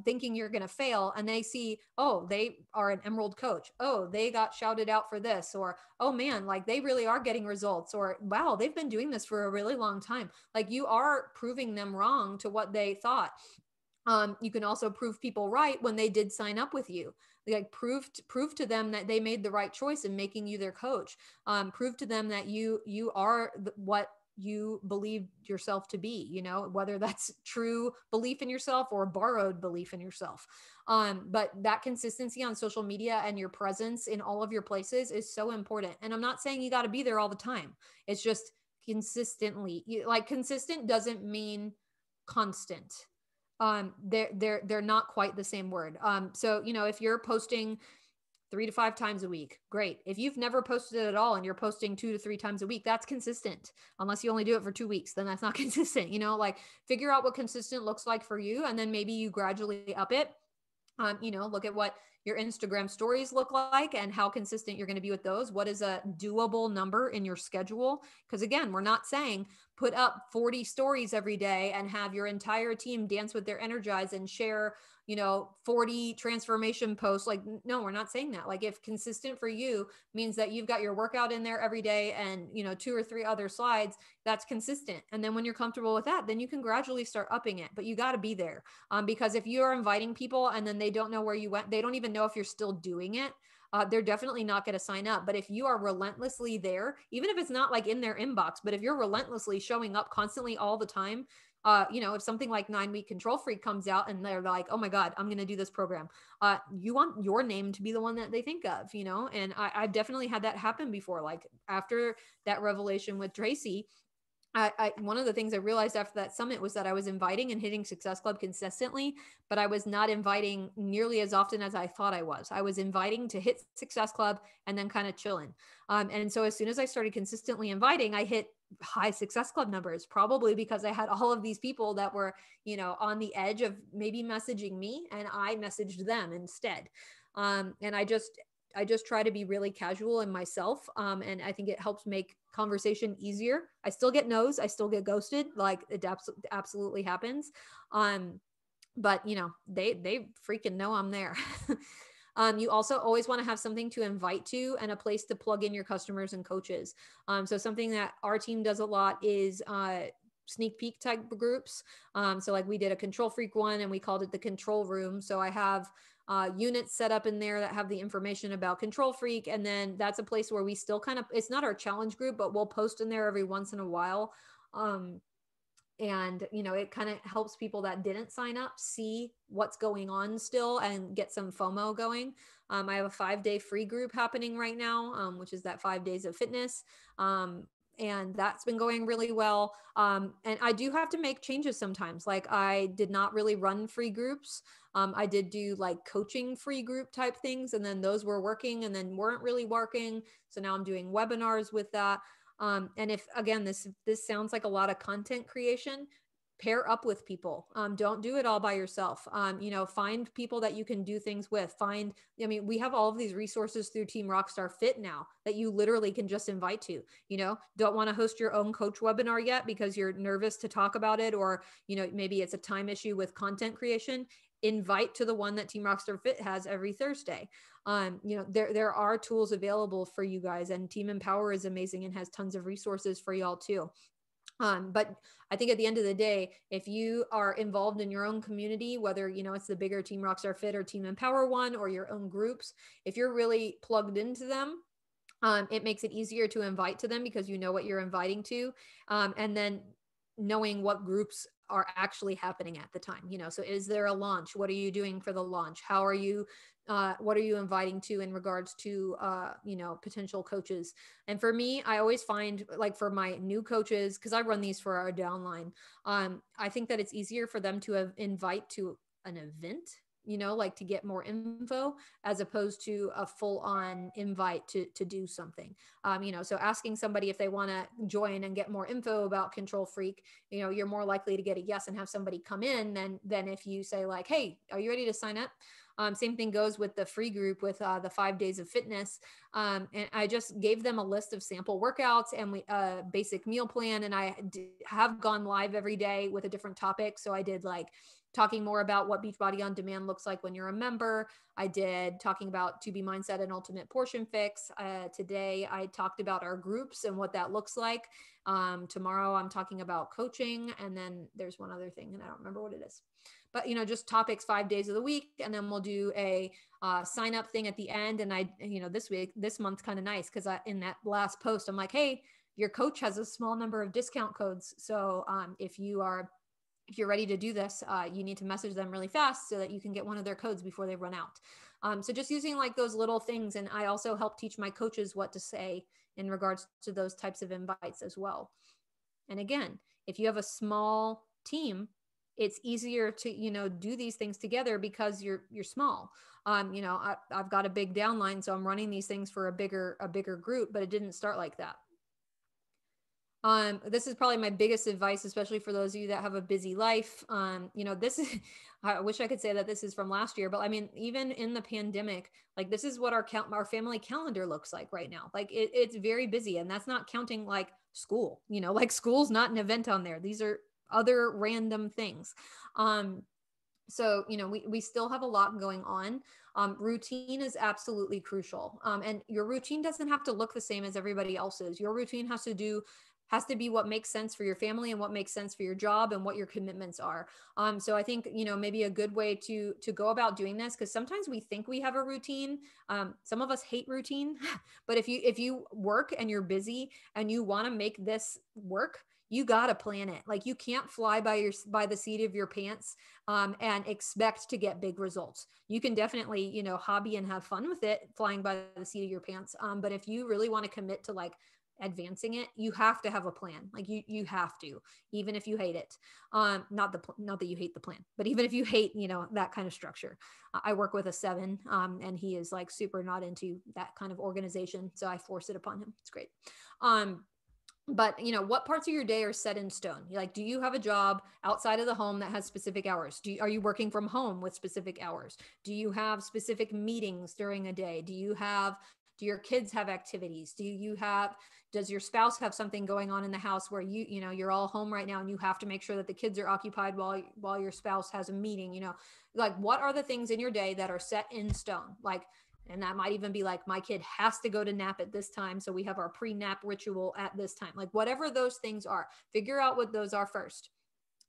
thinking you're going to fail, and they see, oh, they are an Emerald coach. Oh, they got shouted out for this, or, oh man, like they really are getting results, or wow, they've been doing this for a really long time. Like you are proving them wrong to what they thought. You can also prove people right when they did sign up with you. Like prove to them that they made the right choice in making you their coach. Prove to them that you are what you believe yourself to be, whether that's true belief in yourself or borrowed belief in yourself. But that consistency on social media and your presence in all of your places is so important. And I'm not saying you got to be there all the time. It's just consistently. Like consistent doesn't mean constant. They're not quite the same word. So, if you're posting 3 to 5 times a week, great. If you've never posted it at all and you're posting 2 to 3 times a week, that's consistent. Unless you only do it for 2 weeks, then that's not consistent. Like figure out what consistent looks like for you. And then maybe you gradually up it. Look at what your Instagram stories look like and how consistent you're going to be with those. What is a doable number in your schedule? Because again, we're not saying put up 40 stories every day and have your entire team dance with their Energize and share, 40 transformation posts. Like, no, we're not saying that. Like, if consistent for you means that you've got your workout in there every day and, 2 or 3 other slides, that's consistent. And then when you're comfortable with that, then you can gradually start upping it, but you got to be there. Because if you're inviting people and then they don't know where you went, they don't even know if you're still doing it. They're definitely not going to sign up. But if you are relentlessly there, even if it's not like in their inbox, but if you're relentlessly showing up constantly all the time, if something like 9-week Control Freak comes out and they're like, oh my God, I'm going to do this program. You want your name to be the one that they think of, and I've definitely had that happen before. Like after that revelation with Tracy, one of the things I realized after that summit was that I was inviting and hitting Success Club consistently, but I was not inviting nearly as often as I thought I was. I was inviting to hit Success Club and then kind of chilling. And so as soon as I started consistently inviting, I hit high Success Club numbers, probably because I had all of these people that were, on the edge of maybe messaging me, and I messaged them instead. And I just try to be really casual in myself. And I think it helps make conversation easier. I still get no's. I still get ghosted. Like it absolutely happens. But they freaking know I'm there. You also always want to have something to invite to and a place to plug in your customers and coaches. So something that our team does a lot is, sneak peek type groups. So like we did a Control Freak one and we called it the Control Room. So I have units set up in there that have the information about Control Freak. And then that's a place where we still it's not our challenge group, but we'll post in there every once in a while. And it kind of helps people that didn't sign up see what's going on still and get some FOMO going. I have a 5-day free group happening right now, which is that 5 days of fitness. And that's been going really well. And I do have to make changes sometimes. Like I did not really run free groups. I did do like coaching free group type things, and then those were working and then weren't really working. So now I'm doing webinars with that. And if, again, this sounds like a lot of content creation, pair up with people. Don't do it all by yourself. Find people that you can do things with. We have all of these resources through Team Rockstar Fit now that you literally can just invite to. Don't want to host your own coach webinar yet because you're nervous to talk about it, or, maybe it's a time issue with content creation. Invite to the one that Team Rockstar Fit has every Thursday. There are tools available for you guys, and Team Empower is amazing and has tons of resources for y'all too. But I think at the end of the day, if you are involved in your own community, whether, it's the bigger Team Rockstar Fit or Team Empower one or your own groups, if you're really plugged into them, it makes it easier to invite to them because you know what you're inviting to. And then knowing what groups are actually happening at the time, so is there a launch? What are you doing for the launch? How are you, what are you inviting to in regards to, potential coaches? And for me, I always find like for my new coaches, cause I run these for our downline. I think that it's easier for them to invite to an event, like to get more info as opposed to a full on invite to do something. So asking somebody if they want to join and get more info about Control Freak, you're more likely to get a yes and have somebody come in than if you say like, hey, are you ready to sign up? Same thing goes with the free group with the 5 days of fitness. And I just gave them a list of sample workouts and basic meal plan. And I have gone live every day with a different topic. So I did like talking more about what Beachbody On Demand looks like when you're a member. I did talking about 2B Mindset and Ultimate Portion Fix. Today, I talked about our groups and what that looks like. Tomorrow, I'm talking about coaching. And then there's one other thing, and I don't remember what it is. But, just topics 5 days of the week. And then we'll do a sign up thing at the end. And this month's kind of nice because in that last post, I'm like, hey, your coach has a small number of discount codes. So if you're ready to do this, you need to message them really fast so that you can get one of their codes before they run out. So just using like those little things. And I also help teach my coaches what to say in regards to those types of invites as well. And again, if you have a small team, it's easier to, do these things together because you're small. I've got a big downline, so I'm running these things for a bigger group, but it didn't start like that. This is probably my biggest advice, especially for those of you that have a busy life. This is, I wish I could say that this is from last year, but I mean, even in the pandemic, like this is what our family calendar looks like right now. Like it's very busy, and that's not counting like school, like school's not an event on there. These are other random things. So, we still have a lot going on. Routine is absolutely crucial. And your routine doesn't have to look the same as everybody else's. Your routine has to be what makes sense for your family and what makes sense for your job and what your commitments are. So I think, maybe a good way to go about doing this, because sometimes we think we have a routine. Some of us hate routine, but if you work and you're busy and you want to make this work, you got to plan it. Like you can't fly by the seat of your pants and expect to get big results. You can definitely, hobby and have fun with it, flying by the seat of your pants. But if you really want to commit to like advancing it, you have to have a plan. Like you have to, even if you hate it. Not that you hate the plan, but even if you hate, that kind of structure. I work with a 7 and he is like super not into that kind of organization. So I force it upon him. It's great. But what parts of your day are set in stone? Like, do you have a job outside of the home that has specific hours? Are you working from home with specific hours? Do you have specific meetings during a day? Do your kids have activities? Does your spouse have something going on in the house where you're all home right now and you have to make sure that the kids are occupied while your spouse has a meeting? Like what are the things in your day that are set in stone? Like, and that might even be like, my kid has to go to nap at this time, so we have our pre-nap ritual at this time. Like whatever those things are, figure out what those are first.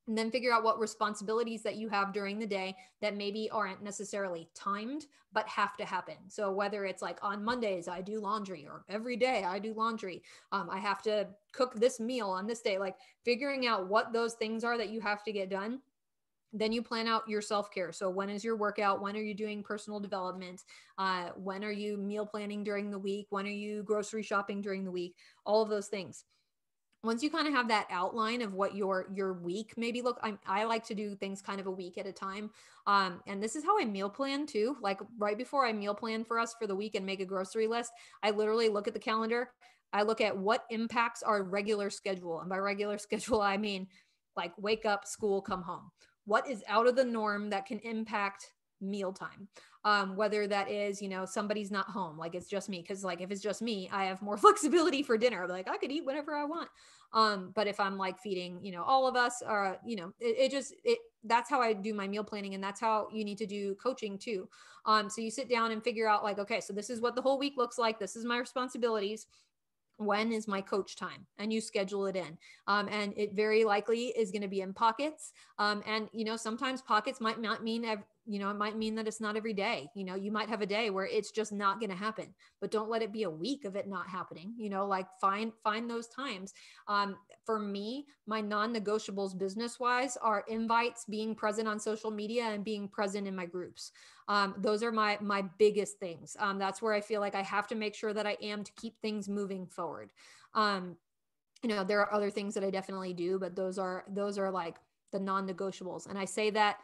And then figure out what responsibilities that you have during the day that maybe aren't necessarily timed, but have to happen. So whether it's like on Mondays, I do laundry, or every day I do laundry. I have to cook this meal on this day, like figuring out what those things are that you have to get done. Then you plan out your self-care. So when is your workout? When are you doing personal development? When are you meal planning during the week? When are you grocery shopping during the week? All of those things. Once you kind of have that outline of what your week maybe look, I like to do things kind of a week at a time. And this is how I meal plan too. Like right before I meal plan for us for the week and make a grocery list, I literally look at the calendar. I look at what impacts our regular schedule. And by regular schedule, I mean like wake up, school, come home. What is out of the norm that can impact mealtime? Whether that is, somebody's not home, like it's just me. Cause like, if it's just me, I have more flexibility for dinner. Like I could eat whatever I want. But if I'm like feeding, all of us, or, that's how I do my meal planning. And that's how you need to do coaching too. So you sit down and figure out like, okay, so this is what the whole week looks like. This is my responsibilities. When is my coach time? And you schedule it in. And it very likely is going to be in pockets. And, sometimes pockets might not mean, it might mean that it's not every day. You might have a day where it's just not going to happen, but don't let it be a week of it not happening. Like find those times. For me, my non-negotiables business wise are invites, being present on social media, and being present in my groups. Those are my biggest things. That's where I feel like I have to make sure that I am to keep things moving forward. There are other things that I definitely do, but those are like the non-negotiables. And I say that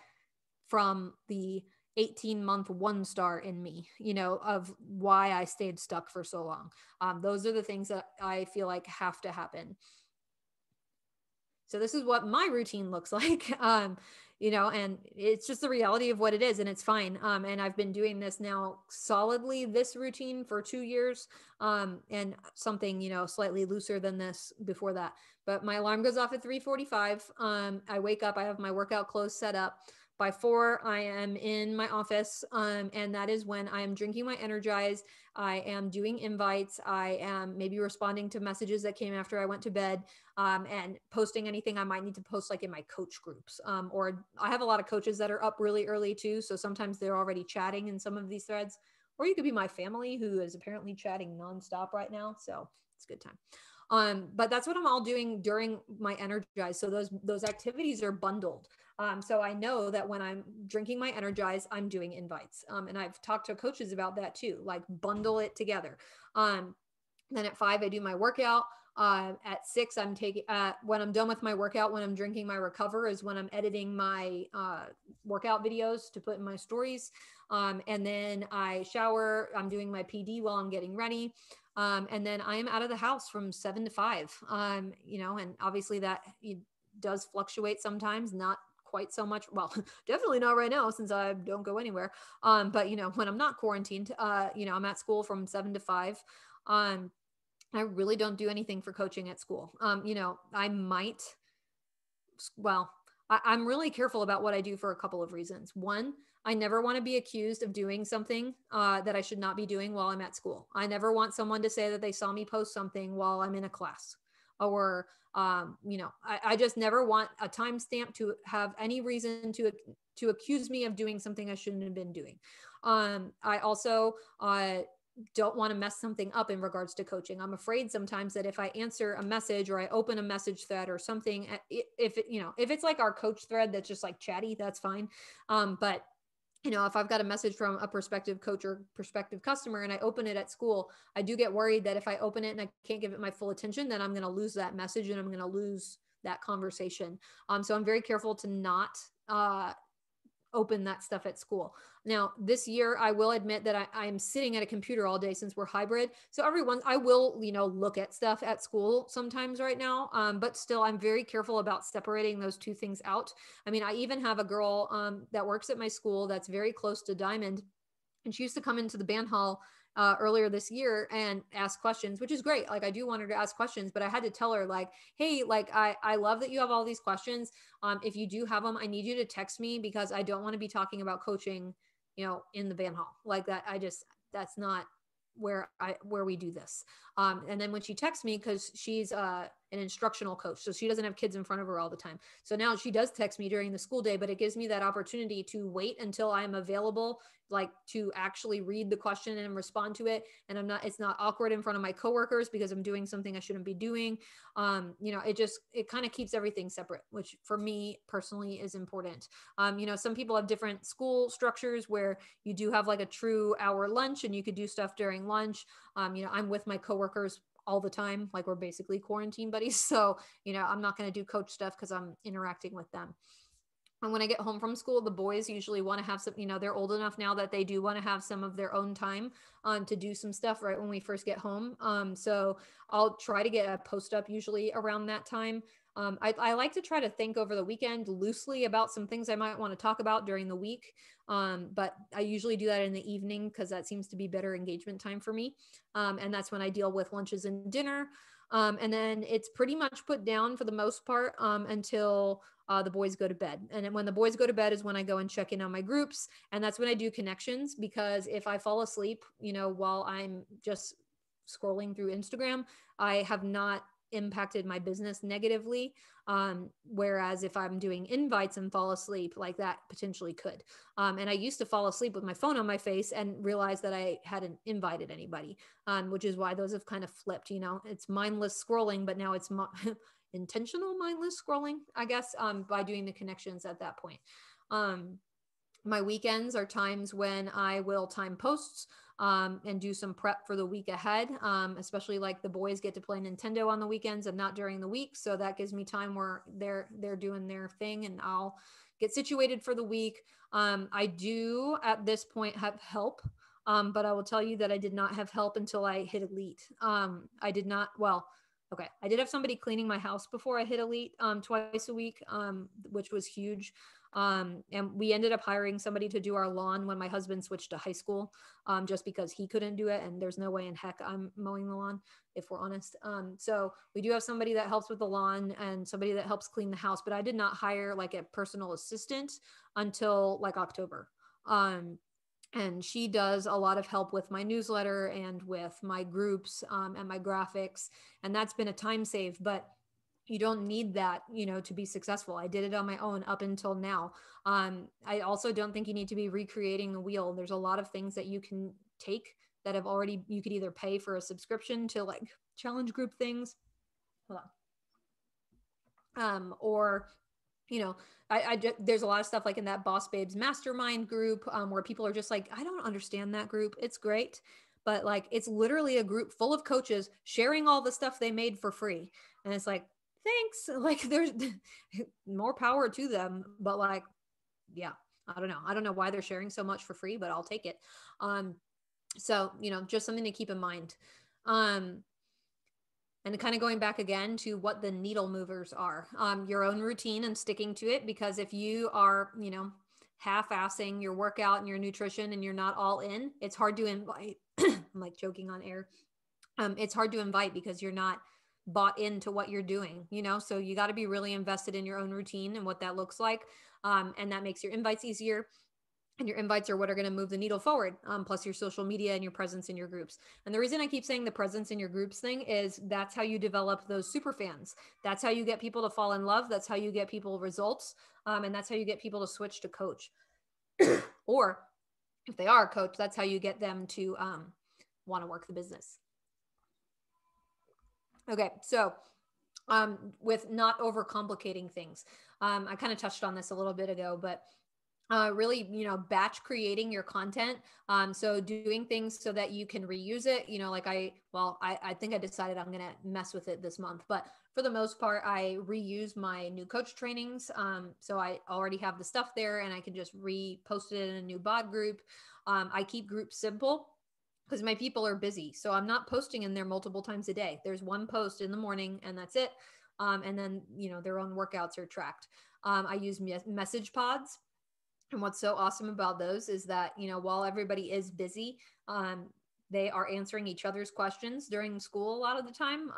from the 18-month 1-star in me, of why I stayed stuck for so long. Those are the things that I feel like have to happen. So this is what my routine looks like. And it's just the reality of what it is, and it's fine. And I've been doing this now solidly, this routine, for 2 years, and something, slightly looser than this before that. But my alarm goes off at 3:45. I wake up, I have my workout clothes set up. By 4, I am in my office, and that is when I am drinking my Energize. I am doing invites. I am maybe responding to messages that came after I went to bed, and posting anything I might need to post, like in my coach groups. Or I have a lot of coaches that are up really early too, so sometimes they're already chatting in some of these threads. Or you could be my family, who is apparently chatting nonstop right now, so it's a good time. But that's what I'm all doing during my Energize. So those activities are bundled. So I know that when I'm drinking my Energize, I'm doing invites. And I've talked to coaches about that too, like bundle it together. Then at 5, I do my workout. At 6, I'm taking, when I'm done with my workout, when I'm drinking my Recover is when I'm editing my workout videos to put in my stories. And then I shower, I'm doing my PD while I'm getting ready. And then I am out of the house from 7 to 5. And obviously that does fluctuate sometimes, not quite so much. Well, definitely not right now since I don't go anywhere. But when I'm not quarantined, I'm at school from 7 to 5. I really don't do anything for coaching at school. I might, I'm really careful about what I do for a couple of reasons. One, I never want to be accused of doing something that I should not be doing while I'm at school. I never want someone to say that they saw me post something while I'm in a class, or I just never want a timestamp to have any reason to accuse me of doing something I shouldn't have been doing. I also don't want to mess something up in regards to coaching. I'm afraid sometimes that if I answer a message or I open a message thread or something, if it's like our coach thread that's just like chatty, that's fine. But if I've got a message from a prospective coach or prospective customer and I open it at school, I do get worried that if I open it and I can't give it my full attention, then I'm going to lose that message and I'm going to lose that conversation. So I'm very careful to not open that stuff at school. Now, this year, I will admit that I'm sitting at a computer all day since we're hybrid. So I will, look at stuff at school sometimes right now. But still, I'm very careful about separating those two things out. I mean, I even have a girl that works at my school that's very close to Diamond, and she used to come into the band hall earlier this year and ask questions, which is great. Like, I do want her to ask questions, but I had to tell her, like, hey, like, I love that you have all these questions. If you do have them, I need you to text me because I don't want to be talking about coaching, in the band hall like that. That's not where we do this. And then when she texts me, because she's an instructional coach, so she doesn't have kids in front of her all the time. So now she does text me during the school day, but it gives me that opportunity to wait until I'm available, like to actually read the question and respond to it. And it's not awkward in front of my coworkers because I'm doing something I shouldn't be doing. It kind of keeps everything separate, which for me personally is important. Some people have different school structures where you do have like a true hour lunch and you could do stuff during lunch. I'm with my coworkers all the time. Like, we're basically quarantine buddies. So, I'm not going to do coach stuff because I'm interacting with them. And when I get home from school, the boys usually want to have some, they're old enough now that they do want to have some of their own time to do some stuff right when we first get home. So I'll try to get a post up usually around that time. I like to try to think over the weekend loosely about some things I might want to talk about during the week. But I usually do that in the evening because that seems to be better engagement time for me. And that's when I deal with lunches and dinner. And then it's pretty much put down for the most part until the boys go to bed. And then when the boys go to bed is when I go and check in on my groups. And that's when I do connections, because if I fall asleep, while I'm just scrolling through Instagram, I have not impacted my business negatively. Whereas if I'm doing invites and fall asleep, like that potentially could. And I used to fall asleep with my phone on my face and realize that I hadn't invited anybody, which is why those have kind of flipped. It's mindless scrolling, but now it's intentional mindless scrolling, I guess, by doing the connections at that point. My weekends are times when I will time posts and do some prep for the week ahead, especially like the boys get to play Nintendo on the weekends and not during the week. So that gives me time where they're doing their thing and I'll get situated for the week. I do at this point have help, but I will tell you that I did not have help until I hit Elite. I did not, okay, I did have somebody cleaning my house before I hit Elite twice a week, which was huge. And we ended up hiring somebody to do our lawn when my husband switched to high school, just because he couldn't do it. And there's no way in heck I'm mowing the lawn, if we're honest. So we do have somebody that helps with the lawn and somebody that helps clean the house, but I did not hire like a personal assistant until like October. And she does a lot of help with my newsletter and with my groups and my graphics. And that's been a time save, but you don't need that, to be successful. I did it on my own up until now. I also don't think you need to be recreating the wheel. There's a lot of things that you can take that you could either pay for a subscription to like challenge group things. Hold on. Or there's a lot of stuff like in that Boss Babes mastermind group where people are just like, I don't understand that group. It's great. but like it's literally a group full of coaches sharing all the stuff they made for free. And it's like, thanks. Like there's more power to them. But like, yeah, I don't know. I don't know why they're sharing so much for free, but I'll take it. So, you know, just something to keep in mind. And kind of going back again to what the needle movers are, your own routine and sticking to it. Because if you are, you know, half-assing your workout and your nutrition and you're not all in, it's hard to invite. I'm like choking on air. It's hard to invite because you're not bought into what you're doing, you know? So you got to be really invested in your own routine and what that looks like. And that makes your invites easier. And your invites are what are going to move the needle forward, plus your social media and your presence in your groups. And the reason I keep saying the presence in your groups thing is that's how you develop those super fans. That's how you get people to fall in love. That's how you get people results. And that's how you get people to switch to coach. Or if they are a coach, that's how you get them to want to work the business. Okay, so with not overcomplicating things, I kind of touched on this a little bit ago, but really, you know, batch creating your content. So doing things so that you can reuse it, you know, like I think I decided I'm going to mess with it this month, but for the most part, I reuse my new coach trainings. So I already have the stuff there and I can just repost it in a new bod group. I keep groups simple because my people are busy. So I'm not posting in there multiple times a day. There's one post in the morning and that's it. And then, you know, their own workouts are tracked. I use message pods. And what's so awesome about those is that, you know, while everybody is busy, they are answering each other's questions during school a lot of the time,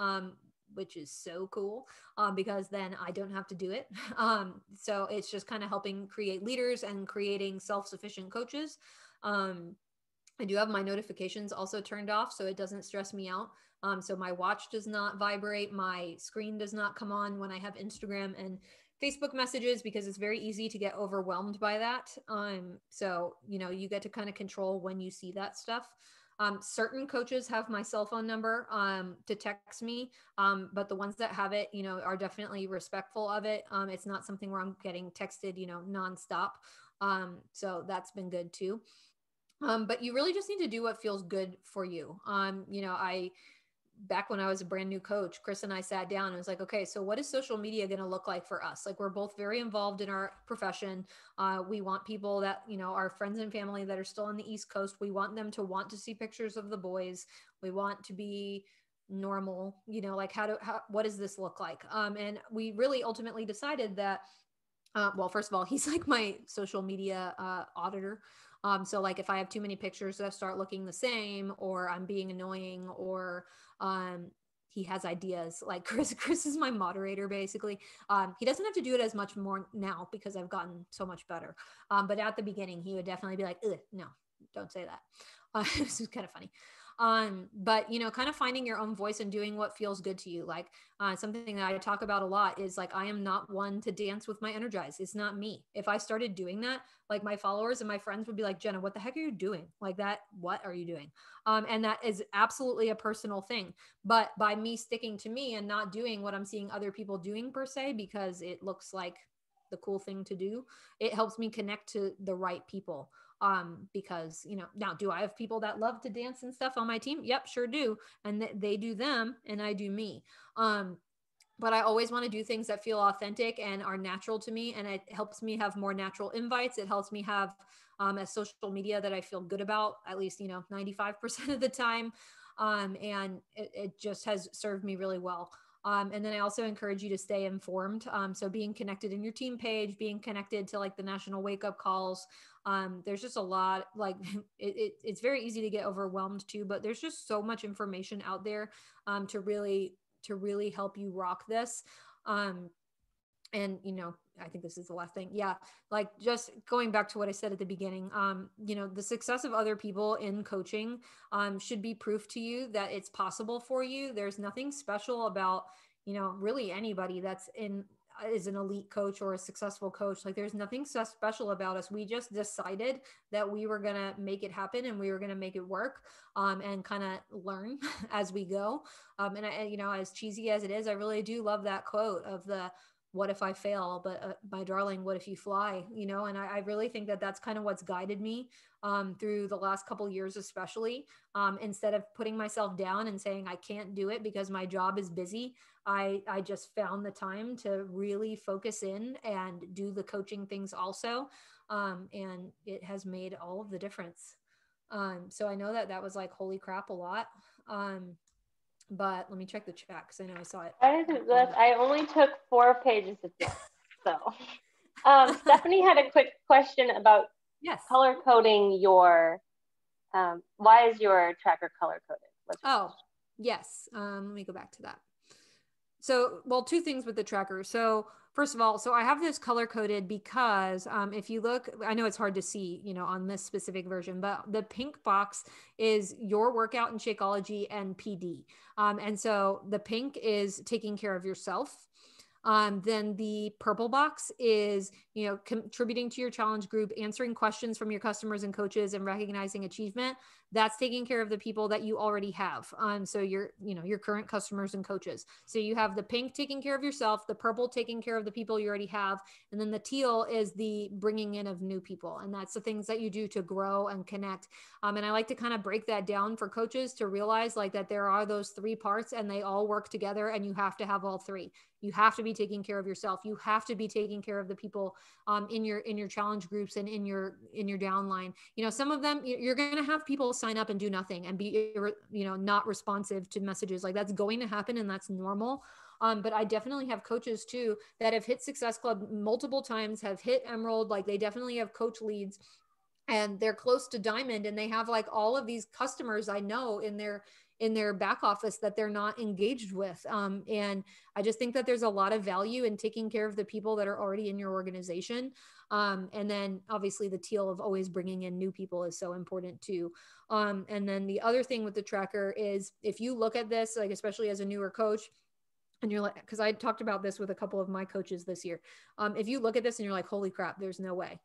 which is so cool because then I don't have to do it. So it's just kind of helping create leaders and creating self-sufficient coaches. I do have my notifications also turned off so it doesn't stress me out. So my watch does not vibrate. My screen does not come on when I have Instagram and Facebook messages because it's very easy to get overwhelmed by that. So, you know, you get to kind of control when you see that stuff. Certain coaches have my cell phone number to text me, but the ones that have it, you know, are definitely respectful of it. It's not something where I'm getting texted, you know, nonstop. So that's been good too. But you really just need to do what feels good for you. You know, back when I was a brand new coach, Chris and I sat down and was like, okay, so what is social media going to look like for us? Like, we're both very involved in our profession. We want people that, you know, our friends and family that are still on the East Coast, we want them to want to see pictures of the boys. We want to be normal, you know, like what does this look like? And we really ultimately decided that, well, first of all, he's like my social media auditor. So like if I have too many pictures that start looking the same, or I'm being annoying, or he has ideas, like Chris is my moderator basically. He doesn't have to do it as much more now because I've gotten so much better. But at the beginning, he would definitely be like, no, don't say that. This is kind of funny. But you know, kind of finding your own voice and doing what feels good to you. Like something that I talk about a lot is like, I am not one to dance with my Energize. It's not me. If I started doing that, like my followers and my friends would be like, Jenna, what the heck are you doing? Like that, what are you doing? And that is absolutely a personal thing. But by me sticking to me and not doing what I'm seeing other people doing per se, because it looks like the cool thing to do, it helps me connect to the right people. Because, you know, now do I have people that love to dance and stuff on my team? Yep, sure do. And they do them and I do me. But I always want to do things that feel authentic and are natural to me. And it helps me have more natural invites. It helps me have a social media that I feel good about, at least, you know, 95% of the time. And it just has served me really well. And then I also encourage you to stay informed. So being connected in your team page, being connected to like the national wake up calls. There's just a lot, like it's very easy to get overwhelmed too, but there's just so much information out there to really help you rock this. And, you know, I think this is the last thing. Yeah. Like just going back to what I said at the beginning, you know, the success of other people in coaching should be proof to you that it's possible for you. There's nothing special about, you know, really anybody that's is an elite coach or a successful coach. Like there's nothing so special about us. We just decided that we were going to make it happen and we were going to make it work and kind of learn as we go. And I, you know, as cheesy as it is, I really do love that quote of what if I fail? But my darling, what if you fly? You know, and I really think that that's kind of what's guided me through the last couple of years, especially. Instead of putting myself down and saying I can't do it because my job is busy, I just found the time to really focus in and do the coaching things also. And it has made all of the difference. So I know that that was like, holy crap, a lot. But let me check the chat because I know I saw it. I only took 4 pages of this. So Stephanie had a quick question about color coding your, why is your tracker color coded? Yes. Let me go back to that. So, well, 2 things with the tracker. So first of all, so I have this color coded because if you look, I know it's hard to see, you know, on this specific version, but the pink box is your workout in Shakeology and PD. And so the pink is taking care of yourself. Then the purple box is, you know, contributing to your challenge group, answering questions from your customers and coaches, and recognizing achievement. That's taking care of the people that you already have. So your, you know, your current customers and coaches. So you have the pink taking care of yourself, the purple taking care of the people you already have, and then the teal is the bringing in of new people. And that's the things that you do to grow and connect. And I like to kind of break that down for coaches to realize like that there are those 3 parts and they all work together, and you have to have all 3. You have to be taking care of yourself. You have to be taking care of the people in your challenge groups and in your downline. You know, some of them you're going to have people sign up and do nothing and be, you know, not responsive to messages. Like that's going to happen, and that's normal. But I definitely have coaches too that have hit Success Club multiple times, have hit Emerald. Like they definitely have coach leads, and they're close to Diamond, and they have like all of these customers I know in their back office that they're not engaged with. And I just think that there's a lot of value in taking care of the people that are already in your organization. And then obviously the teal of always bringing in new people is so important too. And then the other thing with the tracker is if you look at this, like, especially as a newer coach, and you're like, because I talked about this with a couple of my coaches this year. If you look at this and you're like, holy crap, there's no way.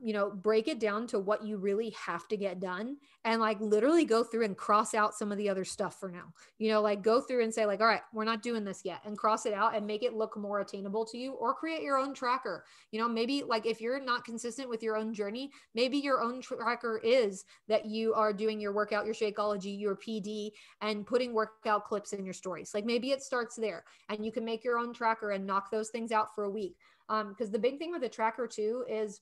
You know, break it down to what you really have to get done, and like literally go through and cross out some of the other stuff for now. You know, like go through and say like, all right, we're not doing this yet, and cross it out and make it look more attainable to you, or create your own tracker. You know, maybe like if you're not consistent with your own journey, maybe your own tracker is that you are doing your workout, your Shakeology, your PD, and putting workout clips in your stories. Like maybe it starts there, and you can make your own tracker and knock those things out for a week. Because the big thing with a tracker too is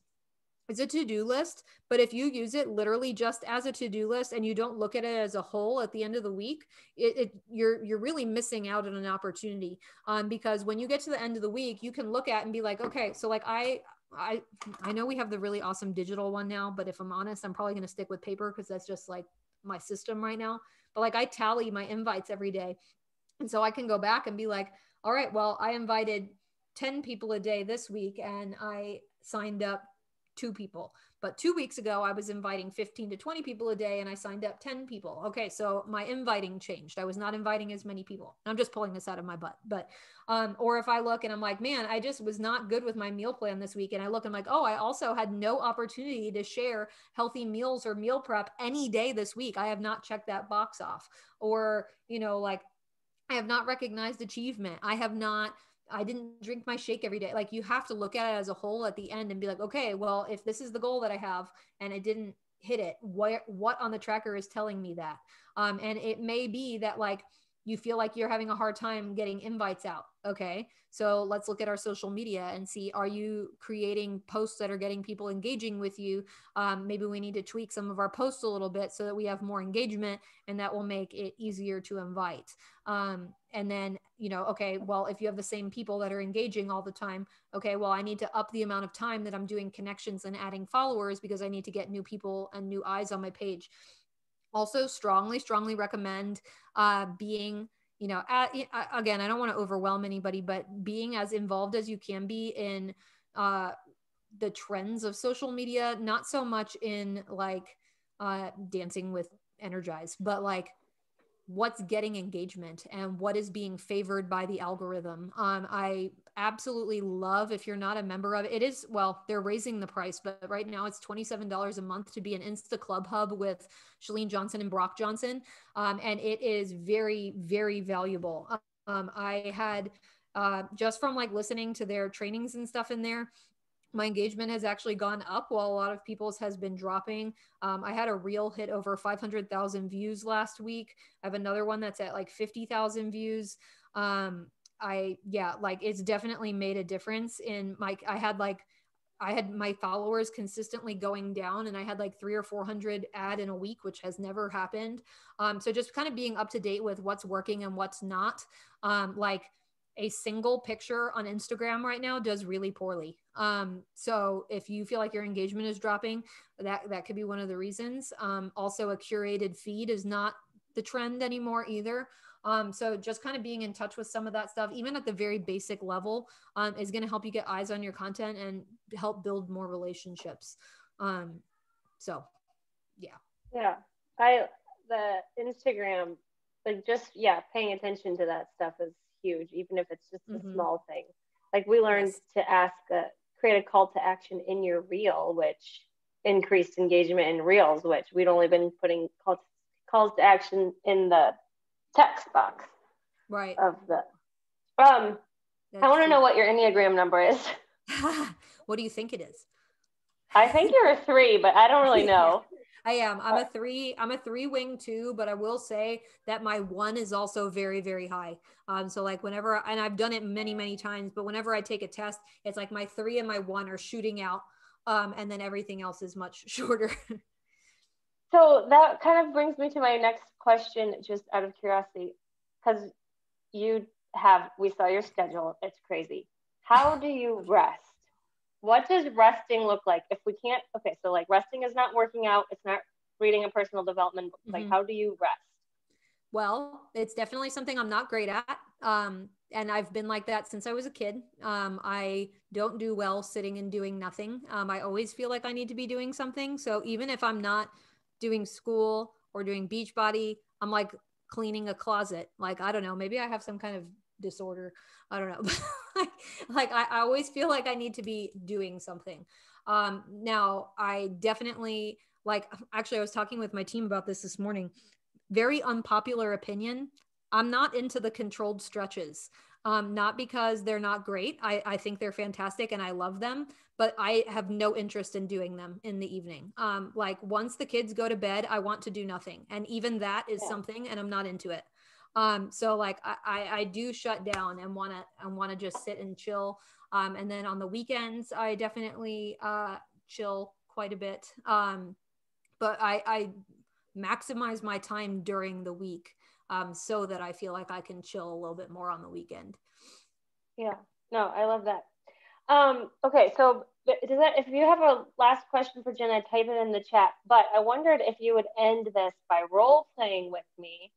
it's a to-do list, but if you use it literally just as a to-do list and you don't look at it as a whole at the end of the week, you're really missing out on an opportunity. Because when you get to the end of the week, you can look at and be like, okay, so like I know we have the really awesome digital one now, but if I'm honest, I'm probably going to stick with paper because that's just like my system right now. But like I tally my invites every day. And so I can go back and be like, all right, well, I invited 10 people a day this week and I signed up 2 people. But 2 weeks ago, I was inviting 15 to 20 people a day and I signed up 10 people. Okay, so my inviting changed. I was not inviting as many people. I'm just pulling this out of my butt. But, or if I look and I'm like, man, I just was not good with my meal plan this week. And I look and I'm like, oh, I also had no opportunity to share healthy meals or meal prep any day this week. I have not checked that box off. Or, you know, like I have not recognized achievement. I didn't drink my shake every day. Like you have to look at it as a whole at the end and be like, okay, well, if this is the goal that I have and I didn't hit it, what on the tracker is telling me that? And it may be that like you feel like you're having a hard time getting invites out. Okay. So let's look at our social media and see, are you creating posts that are getting people engaging with you? Maybe we need to tweak some of our posts a little bit so that we have more engagement, and that will make it easier to invite. And then, you know, okay, well, if you have the same people that are engaging all the time, okay, well, I need to up the amount of time that I'm doing connections and adding followers because I need to get new people and new eyes on my page. Also strongly recommend being, you know, again, I don't want to overwhelm anybody, but being as involved as you can be in the trends of social media, not so much in like dancing with Energize, but like what's getting engagement and what is being favored by the algorithm. I absolutely love, if you're not a member of it, it is, well, they're raising the price, but right now it's $27 a month to be an Insta Club Hub with Chalene Johnson and Brock Johnson. And it is very, very valuable. I had just from like listening to their trainings and stuff in there, my engagement has actually gone up while a lot of people's has been dropping. I had a reel hit over 500,000 views last week. I have another one that's at like 50,000 views. Like it's definitely made a difference in I had my followers consistently going down, and I had like 300 or 400 add in a week, which has never happened. So just kind of being up to date with what's working and what's not. Like a single picture on Instagram right now does really poorly. So if you feel like your engagement is dropping, that could be one of the reasons. Also, a curated feed is not the trend anymore either. So just kind of being in touch with some of that stuff, even at the very basic level, is going to help you get eyes on your content and help build more relationships. So yeah. Yeah. The Instagram, like just, paying attention to that stuff is huge, even if it's just a small thing. Like we learned to create a call to action in your reel, which increased engagement in reels, which we'd only been putting calls to action in the text box. Right. Of the, I want to know what your Enneagram number is. What do you think it is? I think you're a 3, but I don't really know. I am. I'm a 3. I'm a 3 wing too, but I will say that my 1 is also very, very high. So like whenever, and I've done it many, many times, but whenever I take a test, it's like my 3 and my 1 are shooting out. And then everything else is much shorter. So that kind of brings me to my next question, just out of curiosity, because we saw your schedule. It's crazy. How do you rest? What does resting look like if we can't? Okay, so like resting is not working out. It's not reading a personal development book. Like, how do you rest? Well, it's definitely something I'm not great at. And I've been like that since I was a kid. I don't do well sitting and doing nothing. I always feel like I need to be doing something. So even if I'm not doing school or doing Beachbody, I'm like cleaning a closet. Like, I don't know, maybe I have some kind of disorder. I don't know. like I always feel like I need to be doing something. Now I definitely actually I was talking with my team about this morning. Very unpopular opinion. I'm not into the controlled stretches. Not because they're not great. I think they're fantastic and I love them, but I have no interest in doing them in the evening. Like once the kids go to bed, I want to do nothing. And even that is something, and I'm not into it. So like I do shut down and want to just sit and chill. And then on the weekends, I definitely chill quite a bit. But I maximize my time during the week so that I feel like I can chill a little bit more on the weekend. Yeah, no, I love that. Okay, so if you have a last question for Jenna, type it in the chat. But I wondered if you would end this by role playing with me.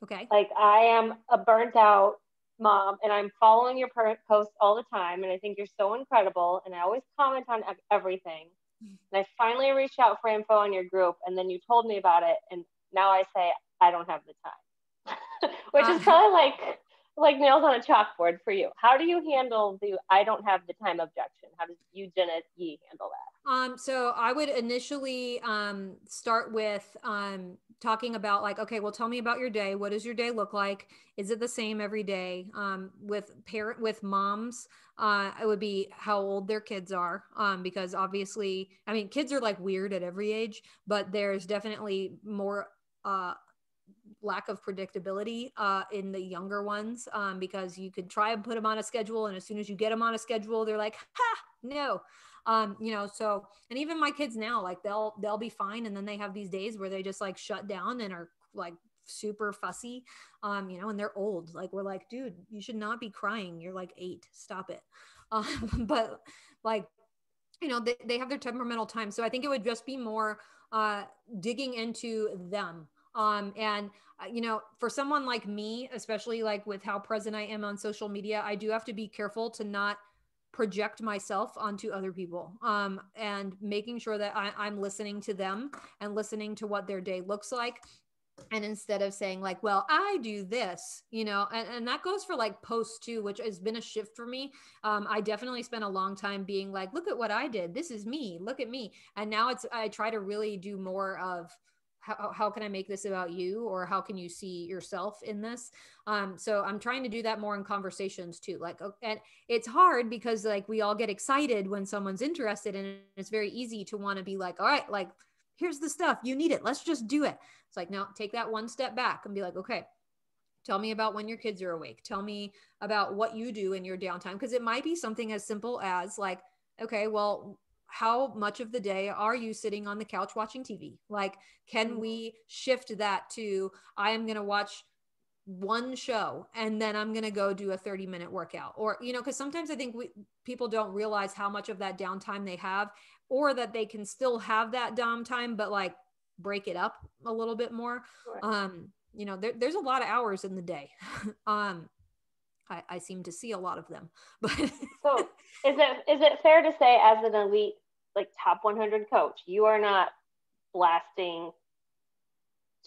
Okay. Like I am a burnt out mom and I'm following your posts all the time. And I think you're so incredible. And I always comment on everything. And I finally reached out for info on your group. And then you told me about it. And now I say, I don't have the time, which is probably like nails on a chalkboard for you. How do you handle the I don't have the time objection? How does you, Jenna Yee, handle that? So I would initially start with talking about like, okay, well, tell me about your day. What does your day look like? Is it the same every day? With moms, it would be how old their kids are, because obviously, I mean, kids are like weird at every age, but there's definitely more lack of predictability in the younger ones, because you could try and put them on a schedule, and as soon as you get them on a schedule, they're like, ha, no. So, and even my kids now, like they'll be fine. And then they have these days where they just like shut down and are like super fussy, and they're old. Like we're like, dude, you should not be crying. You're like 8, stop it. But like, they have their temperamental time. So I think it would just be more digging into them. And for someone like me, especially like with how present I am on social media, I do have to be careful to not project myself onto other people, and making sure that I'm listening to them and listening to what their day looks like. And instead of saying like, well, I do this, and that goes for like posts too, which has been a shift for me. I definitely spent a long time being like, look at what I did. This is me. Look at me. And now I try to really do more of how can I make this about you, or how can you see yourself in this? So I'm trying to do that more in conversations too. Like, and it's hard because like we all get excited when someone's interested, and it's very easy to want to be like, all right, like here's the stuff, you need it, let's just do it. It's like, no, take that one step back and be like, okay, tell me about when your kids are awake. Tell me about what you do in your downtime. Because it might be something as simple as like, okay, well, how much of the day are you sitting on the couch watching TV? Like, can we shift that to, I am going to watch one show and then I'm going to go do a 30-minute workout? Or, you know, because sometimes I think people don't realize how much of that downtime they have, or that they can still have that downtime, but like break it up a little bit more. Right. You know, there's a lot of hours in the day. I seem to see a lot of them, but so is it fair to say, as an elite, like top 100 coach, you are not blasting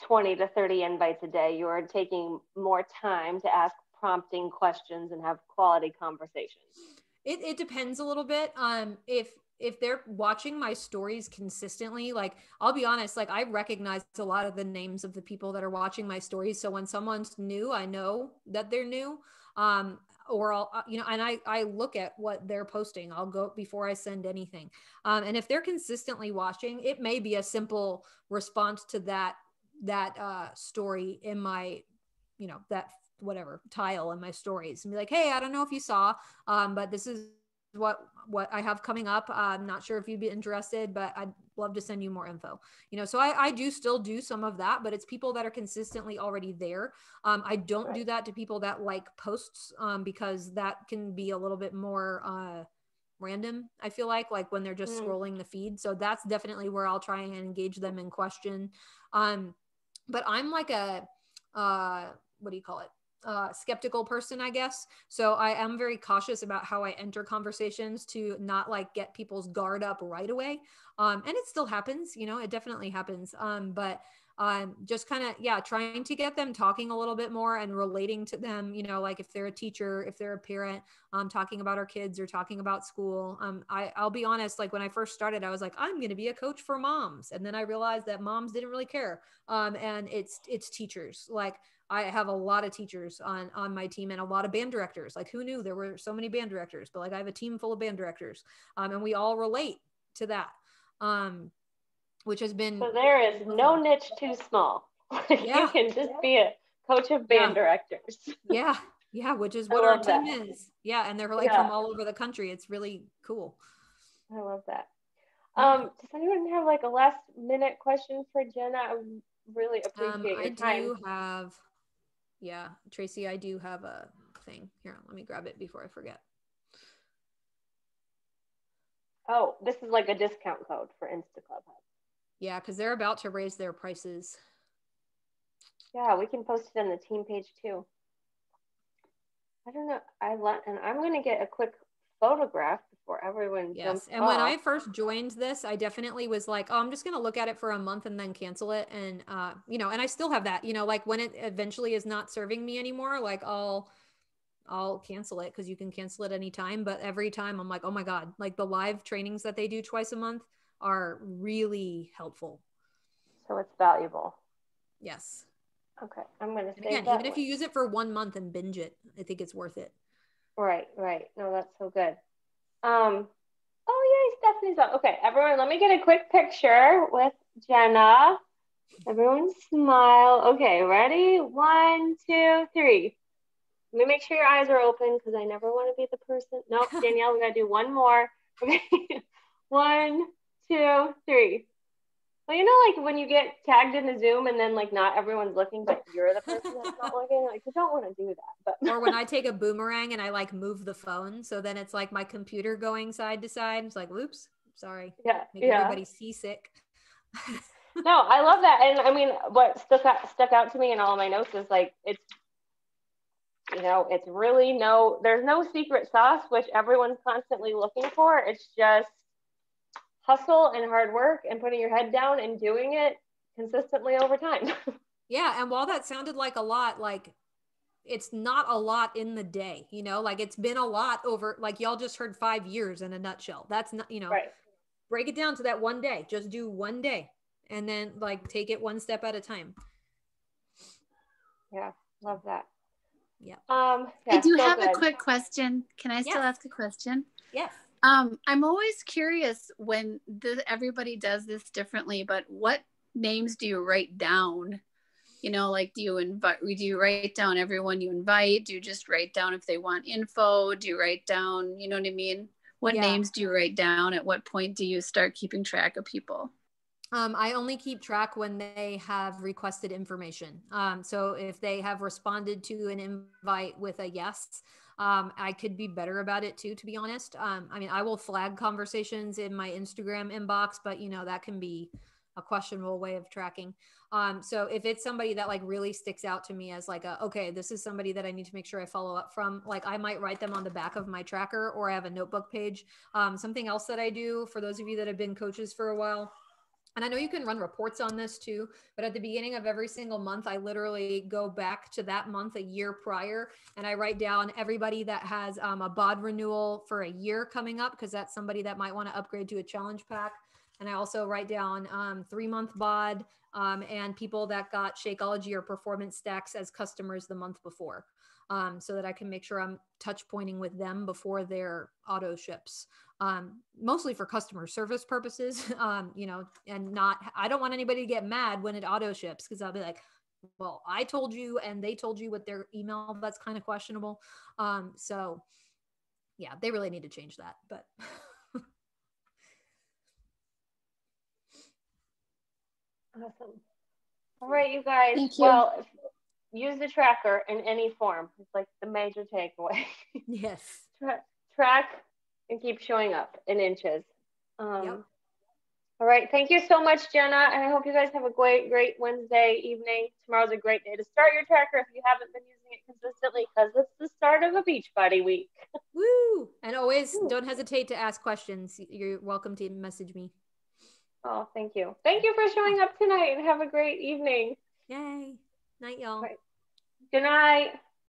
20 to 30 invites a day? You are taking more time to ask prompting questions and have quality conversations. It depends a little bit. If they're watching my stories consistently, like I'll be honest, like I recognize a lot of the names of the people that are watching my stories. So when someone's new, I know that they're new. Or I'll, you know, and I look at what they're posting. I'll go before I send anything. And if they're consistently watching, it may be a simple response to that story in my, you know, that whatever tile in my stories, and be like, hey, I don't know if you saw, but this is what I have coming up. I'm not sure if you'd be interested, but I'd love to send you more info. You know, so I do still do some of that, but it's people that are consistently already there. I don't do that to people that like posts, because that can be a little bit more random, I feel like when they're just scrolling the feed. So that's definitely where I'll try and engage them in question. But I'm like a what do you call it? Skeptical person, I guess. So I am very cautious about how I enter conversations to not like get people's guard up right away. And it still happens, you know, it definitely happens. But just kind of, yeah, trying to get them talking a little bit more and relating to them, you know, like if they're a teacher, if they're a parent, talking about our kids or talking about school. I'll be honest, like when I first started, I was like, I'm going to be a coach for moms. And then I realized that moms didn't really care. And it's teachers. Like I have a lot of teachers on my team and a lot of band directors. Like who knew there were so many band directors, but like I have a team full of band directors. And we all relate to that. Which has been, so there is no niche too small. Yeah. You can just be a coach of band directors. Yeah, which is what our team is. Yeah, and they're like from all over the country. It's really cool. I love that. Does anyone have like a last minute question for Jenna? I really appreciate your time. I do have, Tracy, I do have a thing here. Let me grab it before I forget. Oh, this is like a discount code for Insta Club Hub. Yeah, because they're about to raise their prices. Yeah, we can post it on the team page too. I don't know. And I'm going to get a quick photograph before everyone jumps and off. When I first joined this, I definitely was like, oh, I'm just going to look at it for a month and then cancel it. And, you know, and I still have that, you know, like when it eventually is not serving me anymore, like I'll cancel it because you can cancel it anytime. But every time I'm like, oh my God, like the live trainings that they do twice a month are really helpful. So it's valuable. Yes. Okay. I'm going to say again, even if you use it for 1 month and binge it, I think it's worth it. Right. No, that's so good. Oh yay, Stephanie's on. Okay, everyone, let me get a quick picture with Jenna. Everyone smile. Okay, ready? 1, 2, 3. Let me make sure your eyes are open because I never want to be the person. Nope, Danielle, we gotta do one more. Okay. 1, 2, 3. Well, you know, like when you get tagged in the Zoom and then like not everyone's looking, but you're the person that's not looking, like you don't want to do that. But or when I take a boomerang and I like move the phone, so then it's like my computer going side to side. It's like, whoops, sorry. Make everybody seasick. No, I love that. And I mean, what stuck out to me in all of my notes is like, it's, you know, it's really there's no secret sauce, which everyone's constantly looking for. It's just hustle and hard work and putting your head down and doing it consistently over time. Yeah. And while that sounded like a lot, like it's not a lot in the day, you know, like it's been a lot over, like y'all just heard 5 years in a nutshell. That's not, you know, break it down to that one day, just do one day and then like take it one step at a time. Yeah, love that. Yeah. Yeah, I do so have good. a quick question. Can I still Yes. ask a question? Yes. I'm always curious when everybody does this differently, but what names do you write down? You know, like do you write down everyone you invite? Do you just write down if they want info? Do you write down, you know what I mean? What names do you write down? At what point do you start keeping track of people? I only keep track when they have requested information. So if they have responded to an invite with a yes, I could be better about it too, to be honest. I mean, I will flag conversations in my Instagram inbox, but you know, that can be a questionable way of tracking. So if it's somebody that like really sticks out to me as like okay, this is somebody that I need to make sure I follow up from, like I might write them on the back of my tracker, or I have a notebook page. Something else that I do for those of you that have been coaches for a while, and I know you can run reports on this too, but at the beginning of every single month, I literally go back to that month a year prior, and I write down everybody that has a BOD renewal for a year coming up, because that's somebody that might want to upgrade to a challenge pack. And I also write down 3-month BOD and people that got Shakeology or Performance Stacks as customers the month before, so that I can make sure I'm touch pointing with them before their auto ships. Mostly for customer service purposes, you know, and I don't want anybody to get mad when it auto ships, because I'll be like, well, I told you and they told you with their email. That's kind of questionable. So yeah, they really need to change that, but. Awesome. All right, you guys. Thank you. Well, use the tracker in any form. It's like the major takeaway. Yes. Track and keep showing up in inches. Yep. All right. Thank you so much, Jenna. And I hope you guys have a great Wednesday evening. Tomorrow's a great day to start your tracker if you haven't been using it consistently, because it's the start of a Beachbody week. Woo! And always don't hesitate to ask questions. You're welcome to message me. Oh, thank you. Thank you for showing up tonight, and have a great evening. Yay. Night, y'all. Right. Good night.